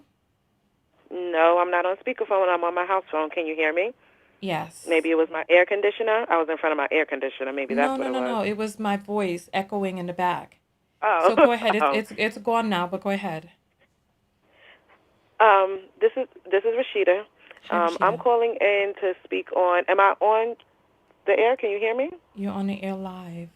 No, I'm not on speakerphone. I'm on my house phone. Can you hear me? Yes. Maybe it was my air conditioner. I was in front of my air conditioner. Maybe that's what it was. No. It was my voice echoing in the back. Oh. So go ahead. Oh. It's gone now, but go ahead. This is Rashida. Hi, Rashida. I'm calling in to speak on. Am I on the air? Can you hear me? You're on the air live.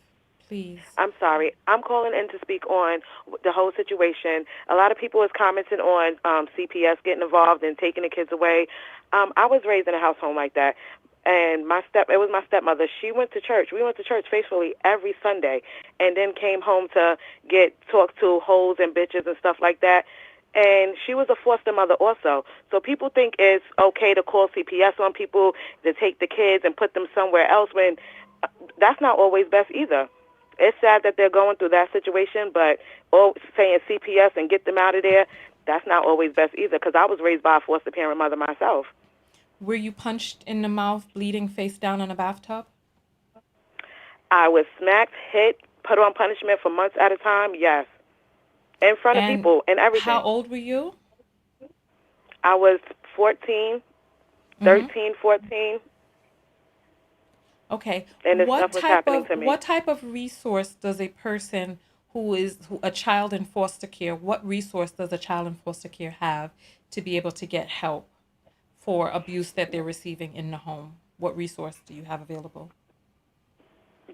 Please. I'm sorry. I'm calling in to speak on the whole situation. A lot of people is commenting on CPS getting involved and taking the kids away. I was raised in a household like that, and it was my stepmother. She went to church. We went to church faithfully every Sunday, and then came home to get talked to hoes and bitches and stuff like that. And she was a foster mother also. So people think it's okay to call CPS on people, to take the kids and put them somewhere else, when that's not always best either. It's sad that they're going through that situation, but saying CPS and get them out of there, that's not always best either, because I was raised by a foster parent mother myself. Were you punched in the mouth, bleeding face down in a bathtub? I was smacked, hit, put on punishment for months at a time, yes. In front of people and everything. How old were you? I was 14, 13, 14. Okay. And this stuff was happening to me. What type of resource does a person a child in foster care, what resource does a child in foster care have to be able to get help for abuse that they're receiving in the home? What resource do you have available?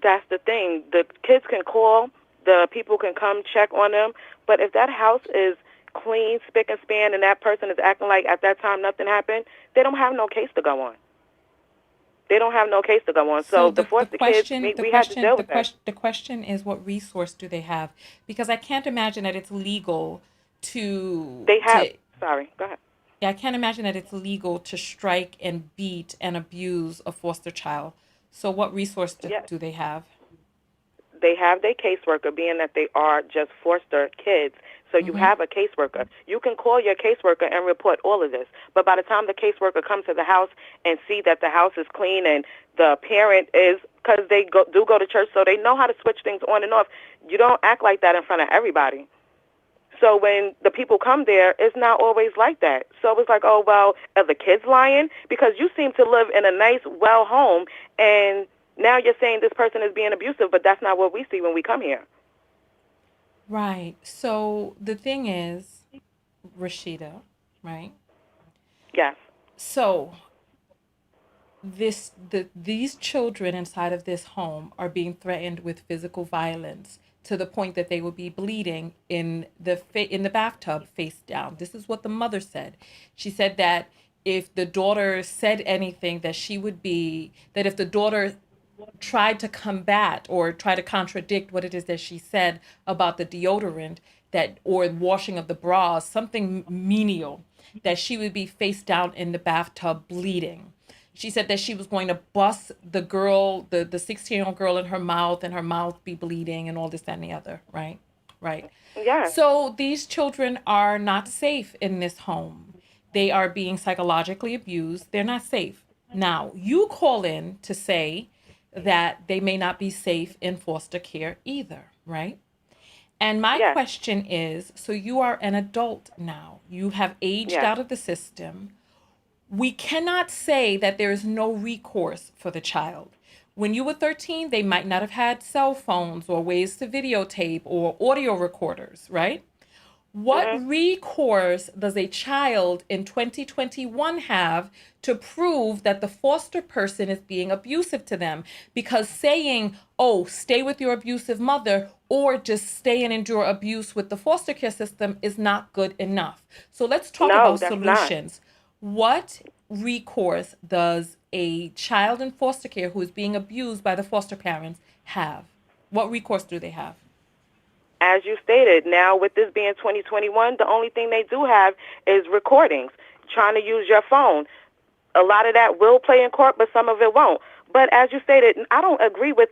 That's the thing. The kids can call. The people can come check on them. But if that house is clean, spick and span, and that person is acting like at that time nothing happened, they don't have no case to go on. They don't have no case to go on. So the foster kids, we had to deal with that. The question is, what resource do they have? Because I can't imagine that it's legal to... Sorry, go ahead. Yeah, I can't imagine that it's legal to strike and beat and abuse a foster child. So what resource do they have? They have their caseworker, being that they are just foster kids. So you have a caseworker. You can call your caseworker and report all of this. But by the time the caseworker comes to the house and see that the house is clean and the parent is, because they do go to church, so they know how to switch things on and off, you don't act like that in front of everybody. So when the people come there, it's not always like that. So it's like, oh, well, are the kids lying? Because you seem to live in a nice, well home, and now you're saying this person is being abusive, but that's not what we see when we come here. Right. So the thing is, Rashida, right? Yes. So these children inside of this home are being threatened with physical violence to the point that they will be bleeding in the bathtub face down. This is what the mother said. She said that if the daughter said anything, that if the daughter tried to combat or try to contradict what it is that she said about the deodorant or washing of the bras, something menial, that she would be face down in the bathtub bleeding. She said that she was going to bust the girl, the 16-year-old girl, in her mouth, and her mouth be bleeding and all this, that, and the other, right? Right. Yeah. So these children are not safe in this home. They are being psychologically abused. They're not safe. Now, you call in to say that they may not be safe in foster care either, right? And my question is, so you are an adult now. You have aged out of the system. We cannot say that there is no recourse for the child. When you were 13, they might not have had cell phones or ways to videotape or audio recorders, right? What recourse does a child in 2021 have to prove that the foster person is being abusive to them? Because saying, oh, stay with your abusive mother or just stay and endure abuse with the foster care system is not good enough. So let's talk No, about that's not. solutions. What recourse does a child in foster care who is being abused by the foster parents have? What recourse do they have? As you stated, now with this being 2021, the only thing they do have is recordings, trying to use your phone. A lot of that will play in court, but some of it won't. But as you stated, I don't agree with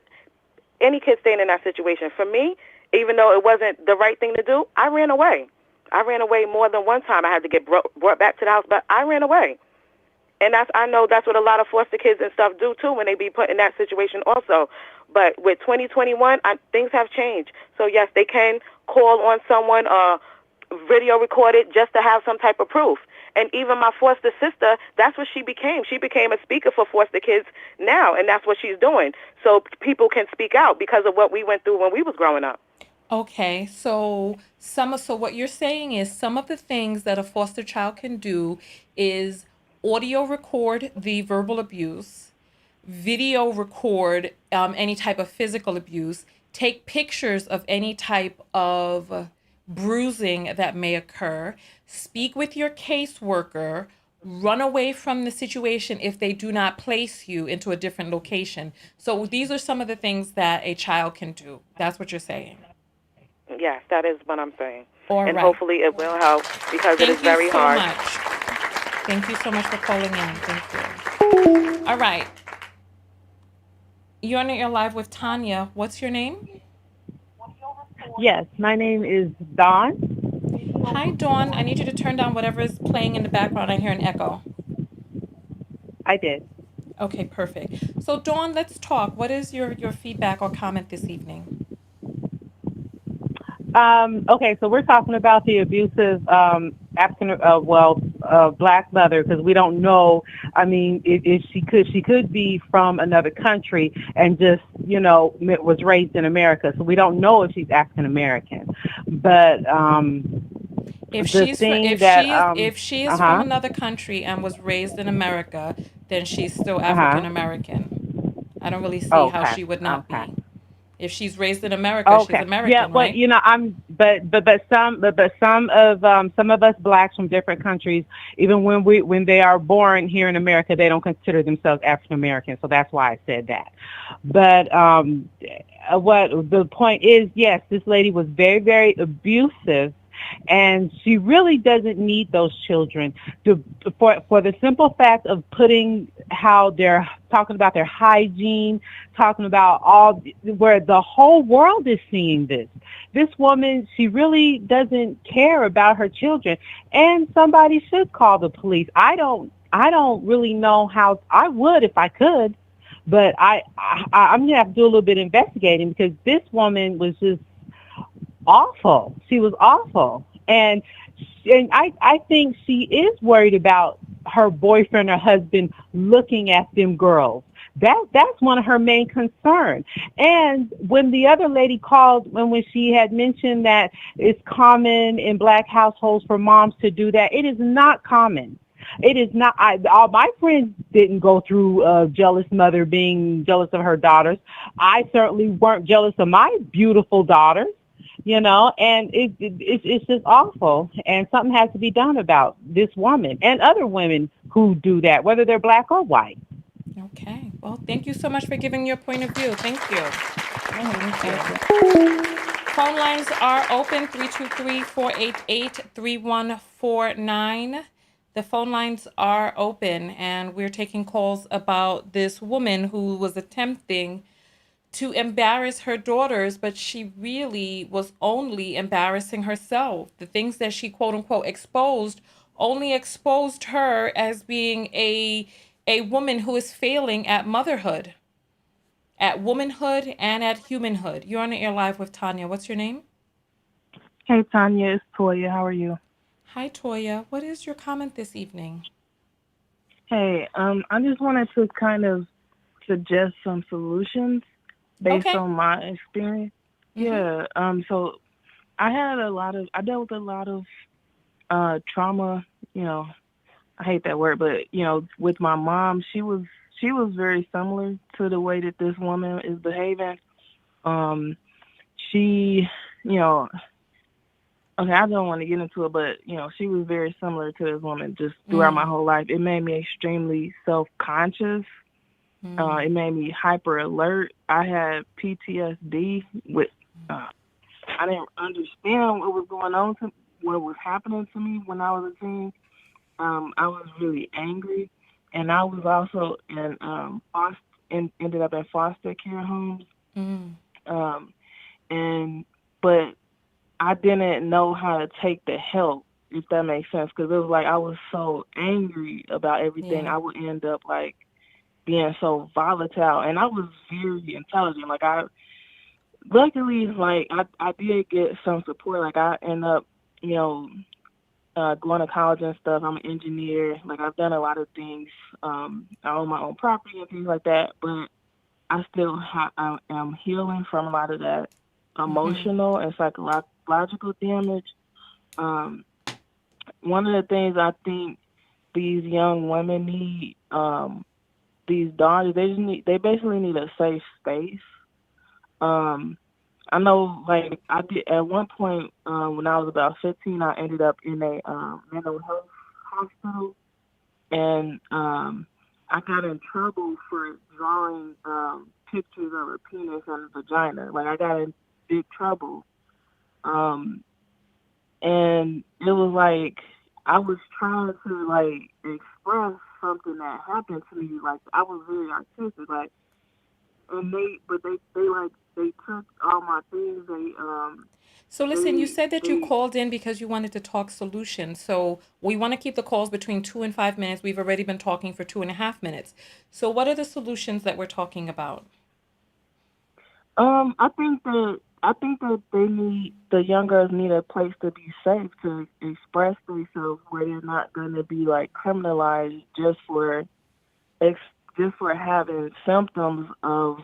any kid staying in that situation. For me, even though it wasn't the right thing to do, I ran away. I ran away more than one time. I had to get brought back to the house, but I ran away. And I know that's what a lot of foster kids and stuff do, too, when they be put in that situation also. But with 2021, things have changed. So, yes, they can call on someone, video record it just to have some type of proof. And even my foster sister, that's what she became. She became a speaker for foster kids now, and that's what she's doing. So people can speak out because of what we went through when we was growing up. Okay, so what you're saying is some of the things that a foster child can do is audio record the verbal abuse, video record any type of physical abuse, take pictures of any type of bruising that may occur, speak with your caseworker, run away from the situation if they do not place you into a different location. So these are some of the things that a child can do. That's what you're saying. Yes, that is what I'm saying. All and right. hopefully it will help because it is very hard. Thank you so much for calling in. Thank you. All right. You're on your live with Tanya. What's your name? Yes, my name is Dawn. Hi, Dawn. I need you to turn down whatever is playing in the background. I hear an echo. I did. Okay, perfect. So, Dawn, let's talk. What is your feedback or comment this evening? Okay, so we're talking about the abusive black mother, because we don't know. I mean, if she could be from another country and just, was raised in America. So we don't know if she's African American. But if she is from another country and was raised in America, then she's still African American. I don't really see how she would not be. If she's raised in America, she's American, yeah, well, right? some of us blacks from different countries, even when they are born here in America, they don't consider themselves African American. So that's why I said that. But what the point is, yes, this lady was very, very abusive. And she really doesn't need those children for the simple fact of putting how they're talking about their hygiene, talking about where the whole world is seeing this. This woman, she really doesn't care about her children, and somebody should call the police. I don't really know how. I would if I could, but I'm gonna have to do a little bit of investigating, because this woman was just awful. She was awful. And I think she is worried about her boyfriend or husband looking at them girls. That's one of her main concerns. And when the other lady called, when she had mentioned that it's common in black households for moms to do that, it is not common. It is not. All my friends didn't go through a jealous mother being jealous of her daughters. I certainly weren't jealous of my beautiful daughters. And it's just awful, and something has to be done about this woman and other women who do that, whether they're black or white. Okay. Well, thank you so much for giving your point of view. Thank you. Thank you. Phone lines are open, 323-488-3149. The phone lines are open, and we're taking calls about this woman who was attempting to embarrass her daughters, but she really was only embarrassing herself. The things that she, quote unquote, exposed only exposed her as being a woman who is failing at motherhood, at womanhood, and at humanhood. You're on the air live with Tanya. What's your name? Hey, Tanya, it's Toya. How are you? Hi, Toya. What is your comment this evening? Hey, I just wanted to kind of suggest some solutions based on my experience. Mm-hmm. Yeah. So I dealt with a lot of trauma, you know, I hate that word, but with my mom, she was very similar to the way that this woman is behaving. Um, she, you know, okay, I don't want to get into it, but she was very similar to this woman just throughout my whole life. It made me extremely self-conscious. It made me hyper alert. I had PTSD with. I didn't understand what was happening to me when I was a teen. I was really angry, and I was also ended up in foster care homes. Um, and but I didn't know how to take the help, if that makes sense, because it was like I was so angry about everything. Yeah. I would end up like being so volatile, and I was very intelligent. Like luckily, like I did get some support. Like I end up, you know, going to college and stuff. I'm an engineer. Like I've done a lot of things. I own my own property and things like that. But I still I am healing from a lot of that emotional and psychological damage. Um, One of the things I think these young women need, these daughters, they basically need a safe space. Um, I know, like I did at one point when I was about 15, I ended up in a mental health hospital, and I got in trouble for drawing pictures of a penis and a vagina. Like I got in big trouble, um, and it was like I was trying to like express something that happened to me. Like I was really artistic, like, and they took all my things. So listen, you said that you They called in because you wanted to talk solutions. So we want to keep the calls between 2 and 5 minutes. We've already been talking for 2.5 minutes. So what are the solutions that we're talking about? I think that the young girls need a place to be safe to express themselves where they're not going to be like criminalized ex, just for having symptoms of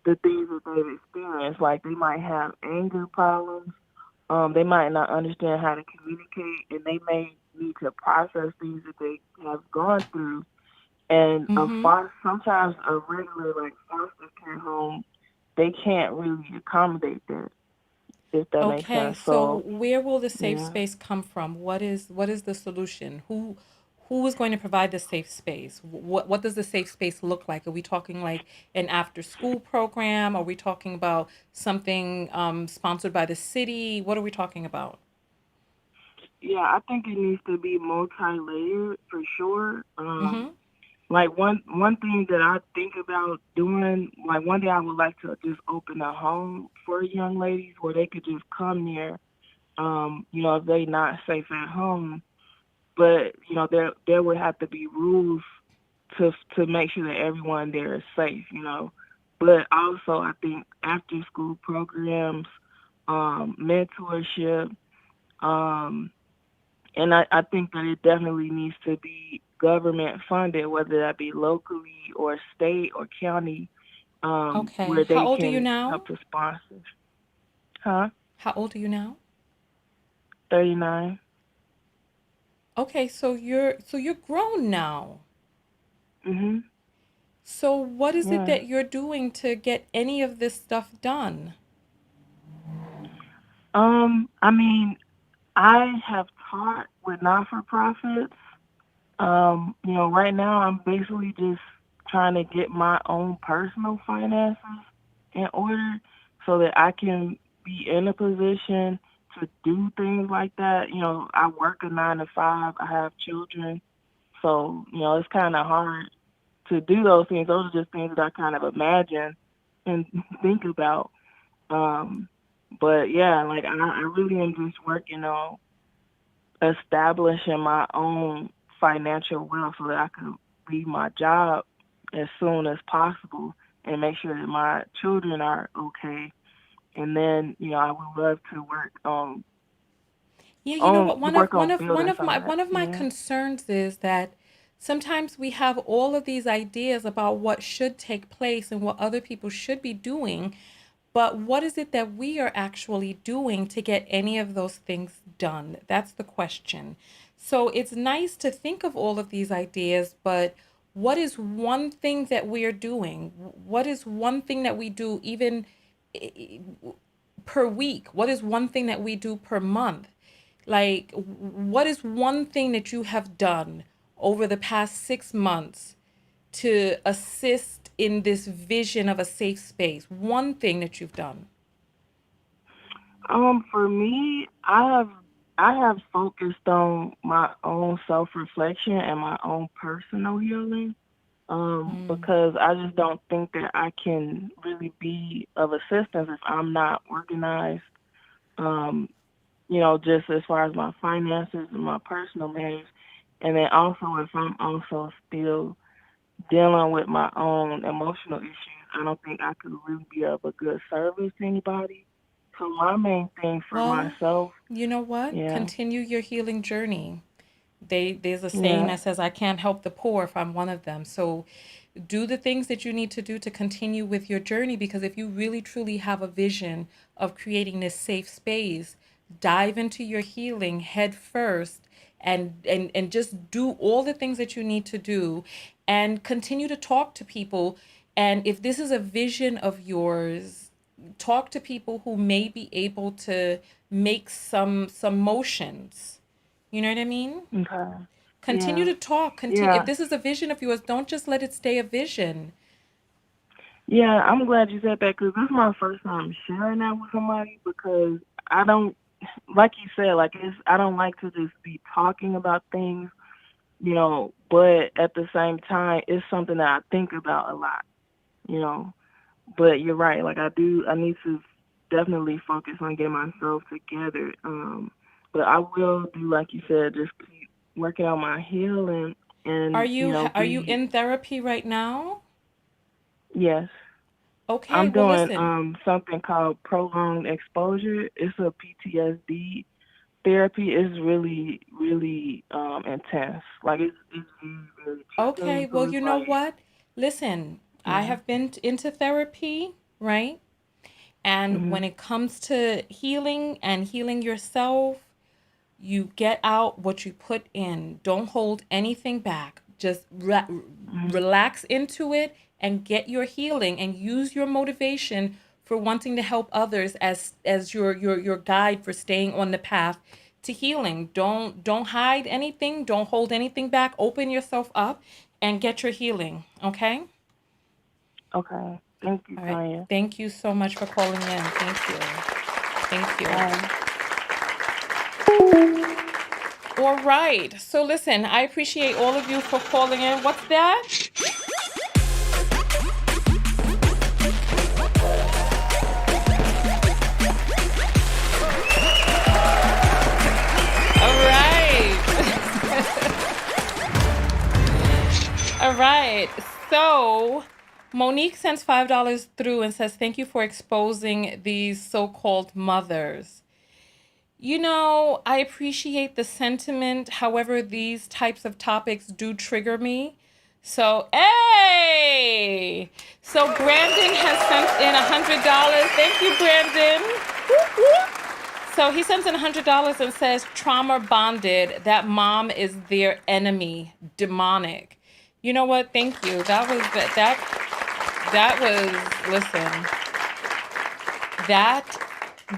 the things that they've experienced. Like they might have anger problems. They might not understand how to communicate, and they may need to process things that they have gone through. And sometimes a regular like foster care home, they can't really accommodate that, if that makes Okay, sense. so So where will the safe yeah. space come from? What is the solution? Who is going to provide the safe space? What does the safe space look like? Are we talking like an after school program? Are we talking about something sponsored by the city? What are we talking about? Yeah, I think it needs to be multi-layered for sure. Mm-hmm. Like one thing that I think about doing, like one day I would like to just open a home for young ladies where they could just come there. If they not safe at home, but there would have to be rules to make sure that everyone there is safe. But also I think after school programs, mentorship, um, and I think that it definitely needs to be government funded, whether that be locally or state or county, Okay. where How they old are you can now? help to sponsor. Huh? How old are you now? 39. Okay, so you're grown now. Mhm. So what is it Yeah. that you're doing to get any of this stuff done? I mean, I have taught with not for profits. Right now I'm basically just trying to get my own personal finances in order so that I can be in a position to do things like that. I work a 9 to 5, I have children. So, it's kind of hard to do those things. Those are just things that I kind of imagine and think about. Um, but yeah, like I really am just working on establishing my own financial wealth so that I can leave my job as soon as possible and make sure that my children are okay. And then, I would love to Yeah, you know what? One of work one on of one building of some my of that. one of my Yeah. concerns is that sometimes we have all of these ideas about what should take place and what other people should be doing, But what is it that we are actually doing to get any of those things done? That's the question. So it's nice to think of all of these ideas, but what is one thing that we are doing? What is one thing that we do even per week? What is one thing that we do per month? Like, what is one thing that you have done over the past 6 months to assist in this vision of a safe space? One thing that you've done. For me, I have focused on my own self-reflection and my own personal healing. Because I just don't think that I can really be of assistance if I'm not organized. Just as far as my finances and my personal matters, and then also if I'm also still dealing with my own emotional issues, I don't think I could really be of a good service to anybody. So my main thing for Well, myself, you know what? yeah, Continue your healing journey. There's a saying yeah, that says, I can't help the poor if I'm one of them. So do the things that you need to do to continue with your journey, because if you really truly have a vision of creating this safe space, dive into your healing head first, and just do all the things that you need to do, and continue to talk to people. And if this is a vision of yours, talk to people who may be able to make some motions. You know what I mean? okay, Continue yeah, to talk. Continue. If yeah. this is a vision of yours, don't just let it stay a vision. Yeah, I'm glad you said that because this is my first time sharing that with somebody because I don't, like you said, I don't like to just be talking about things, but at the same time, it's something that I think about a lot, you know. But you're right, I need to definitely focus on getting myself together. But I will do, like you said, just keep working on my healing Are and, you are you be, in therapy right now? yes. Okay, I'm well doing listen. something called prolonged exposure. It's a PTSD therapy. It's really, really intense. It's really, really Okay, triggering. So well it's you know what? Listen, I yeah. have been into therapy, right? And when Mhm. it comes to healing and healing yourself, you get out what you put in. Don't hold anything back. Just Mhm. relax into it and get your healing, and use your motivation for wanting to help others as your guide for staying on the path to healing. Don't hide anything. Don't hold anything back. Open yourself up and get your healing. Okay? Okay. Thank you, All right. Tanya. Thank you so much for calling in. Thank you. Thank you. Bye. All right. So listen, I appreciate all of you for calling in. What's that? All right. All right. So Monique sends $5 through and says, thank you for exposing these so-called mothers. I appreciate the sentiment. However, these types of topics do trigger me. So, hey! So Brandon has sent in $100. Thank you, Brandon. Whoop, whoop. So he sends in $100 and says, trauma bonded. That mom is their enemy, demonic. You know what? Thank you. That was, listen, that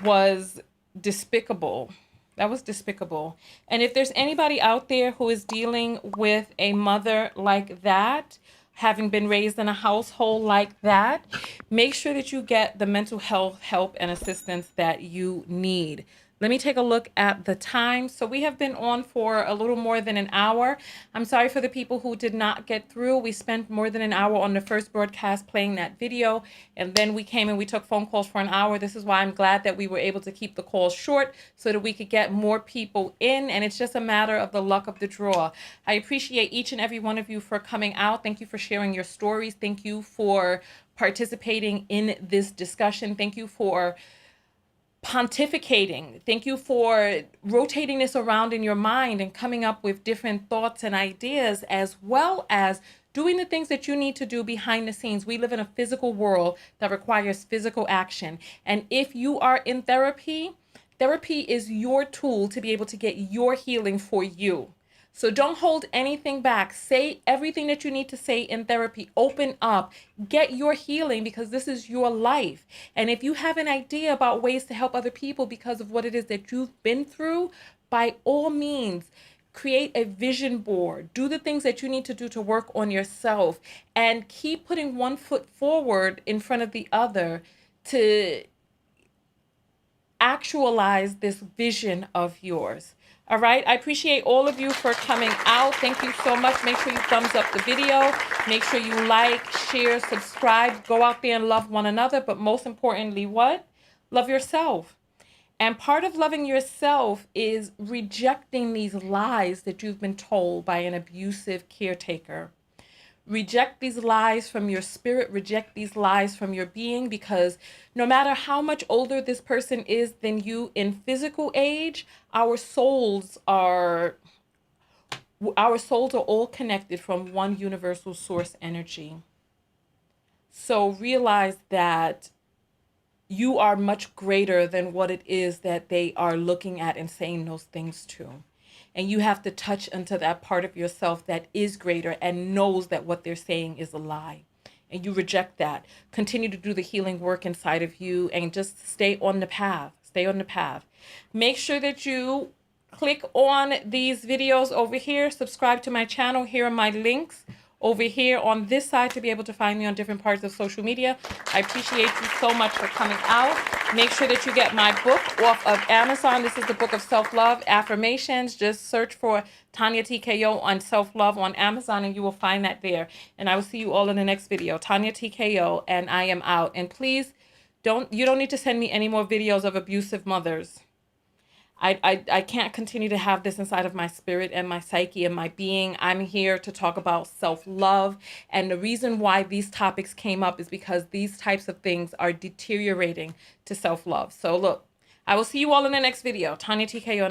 was despicable. That was despicable. And if there's anybody out there who is dealing with a mother like that, having been raised in a household like that, make sure that you get the mental health help and assistance that you need. Let me take a look at the time. So we have been on for a little more than an hour. I'm sorry for the people who did not get through. We spent more than an hour on the first broadcast playing that video, and then we came and we took phone calls for an hour. This is why I'm glad that we were able to keep the calls short so that we could get more people in, and it's just a matter of the luck of the draw. I appreciate each and every one of you for coming out. Thank you for sharing your stories. Thank you for participating in this discussion. Thank you for pontificating. Thank you for rotating this around in your mind and coming up with different thoughts and ideas, as well as doing the things that you need to do behind the scenes. We live in a physical world that requires physical action. And if you are in therapy, therapy is your tool to be able to get your healing for you. So don't hold anything back. Say everything that you need to say in therapy. Open up. Get your healing because this is your life. And if you have an idea about ways to help other people because of what it is that you've been through, by all means, create a vision board. Do the things that you need to do to work on yourself and keep putting one foot forward in front of the other to actualize this vision of yours. All right. I appreciate all of you for coming out. Thank you so much. Make sure you thumbs up the video. Make sure you like, share, subscribe. Go out there and love one another. But most importantly, what? Love yourself. And part of loving yourself is rejecting these lies that you've been told by an abusive caretaker. Reject these lies from your spirit, reject these lies from your being, because no matter how much older this person is than you in physical age, our souls are all connected from one universal source energy. So realize that you are much greater than what it is that they are looking at and saying those things to. And you have to touch into that part of yourself that is greater and knows that what they're saying is a lie. And you reject that. Continue to do the healing work inside of you and just stay on the path. Stay on the path. Make sure that you click on these videos over here. Subscribe to my channel. Here are my links over here on this side to be able to find me on different parts of social media. I appreciate you so much for coming out. Make sure that you get my book off of Amazon. This is the Book of Self-Love Affirmations. Just search for Tanya TKO on self-love on Amazon and you will find that there. And I will see you all in the next video. Tanya TKO, and I am out. And please, you don't need to send me any more videos of abusive mothers. I can't continue to have this inside of my spirit and my psyche and my being. I'm here to talk about self-love. And the reason why these topics came up is because these types of things are deteriorating to self-love. So look, I will see you all in the next video. Tanya TKO, and I'm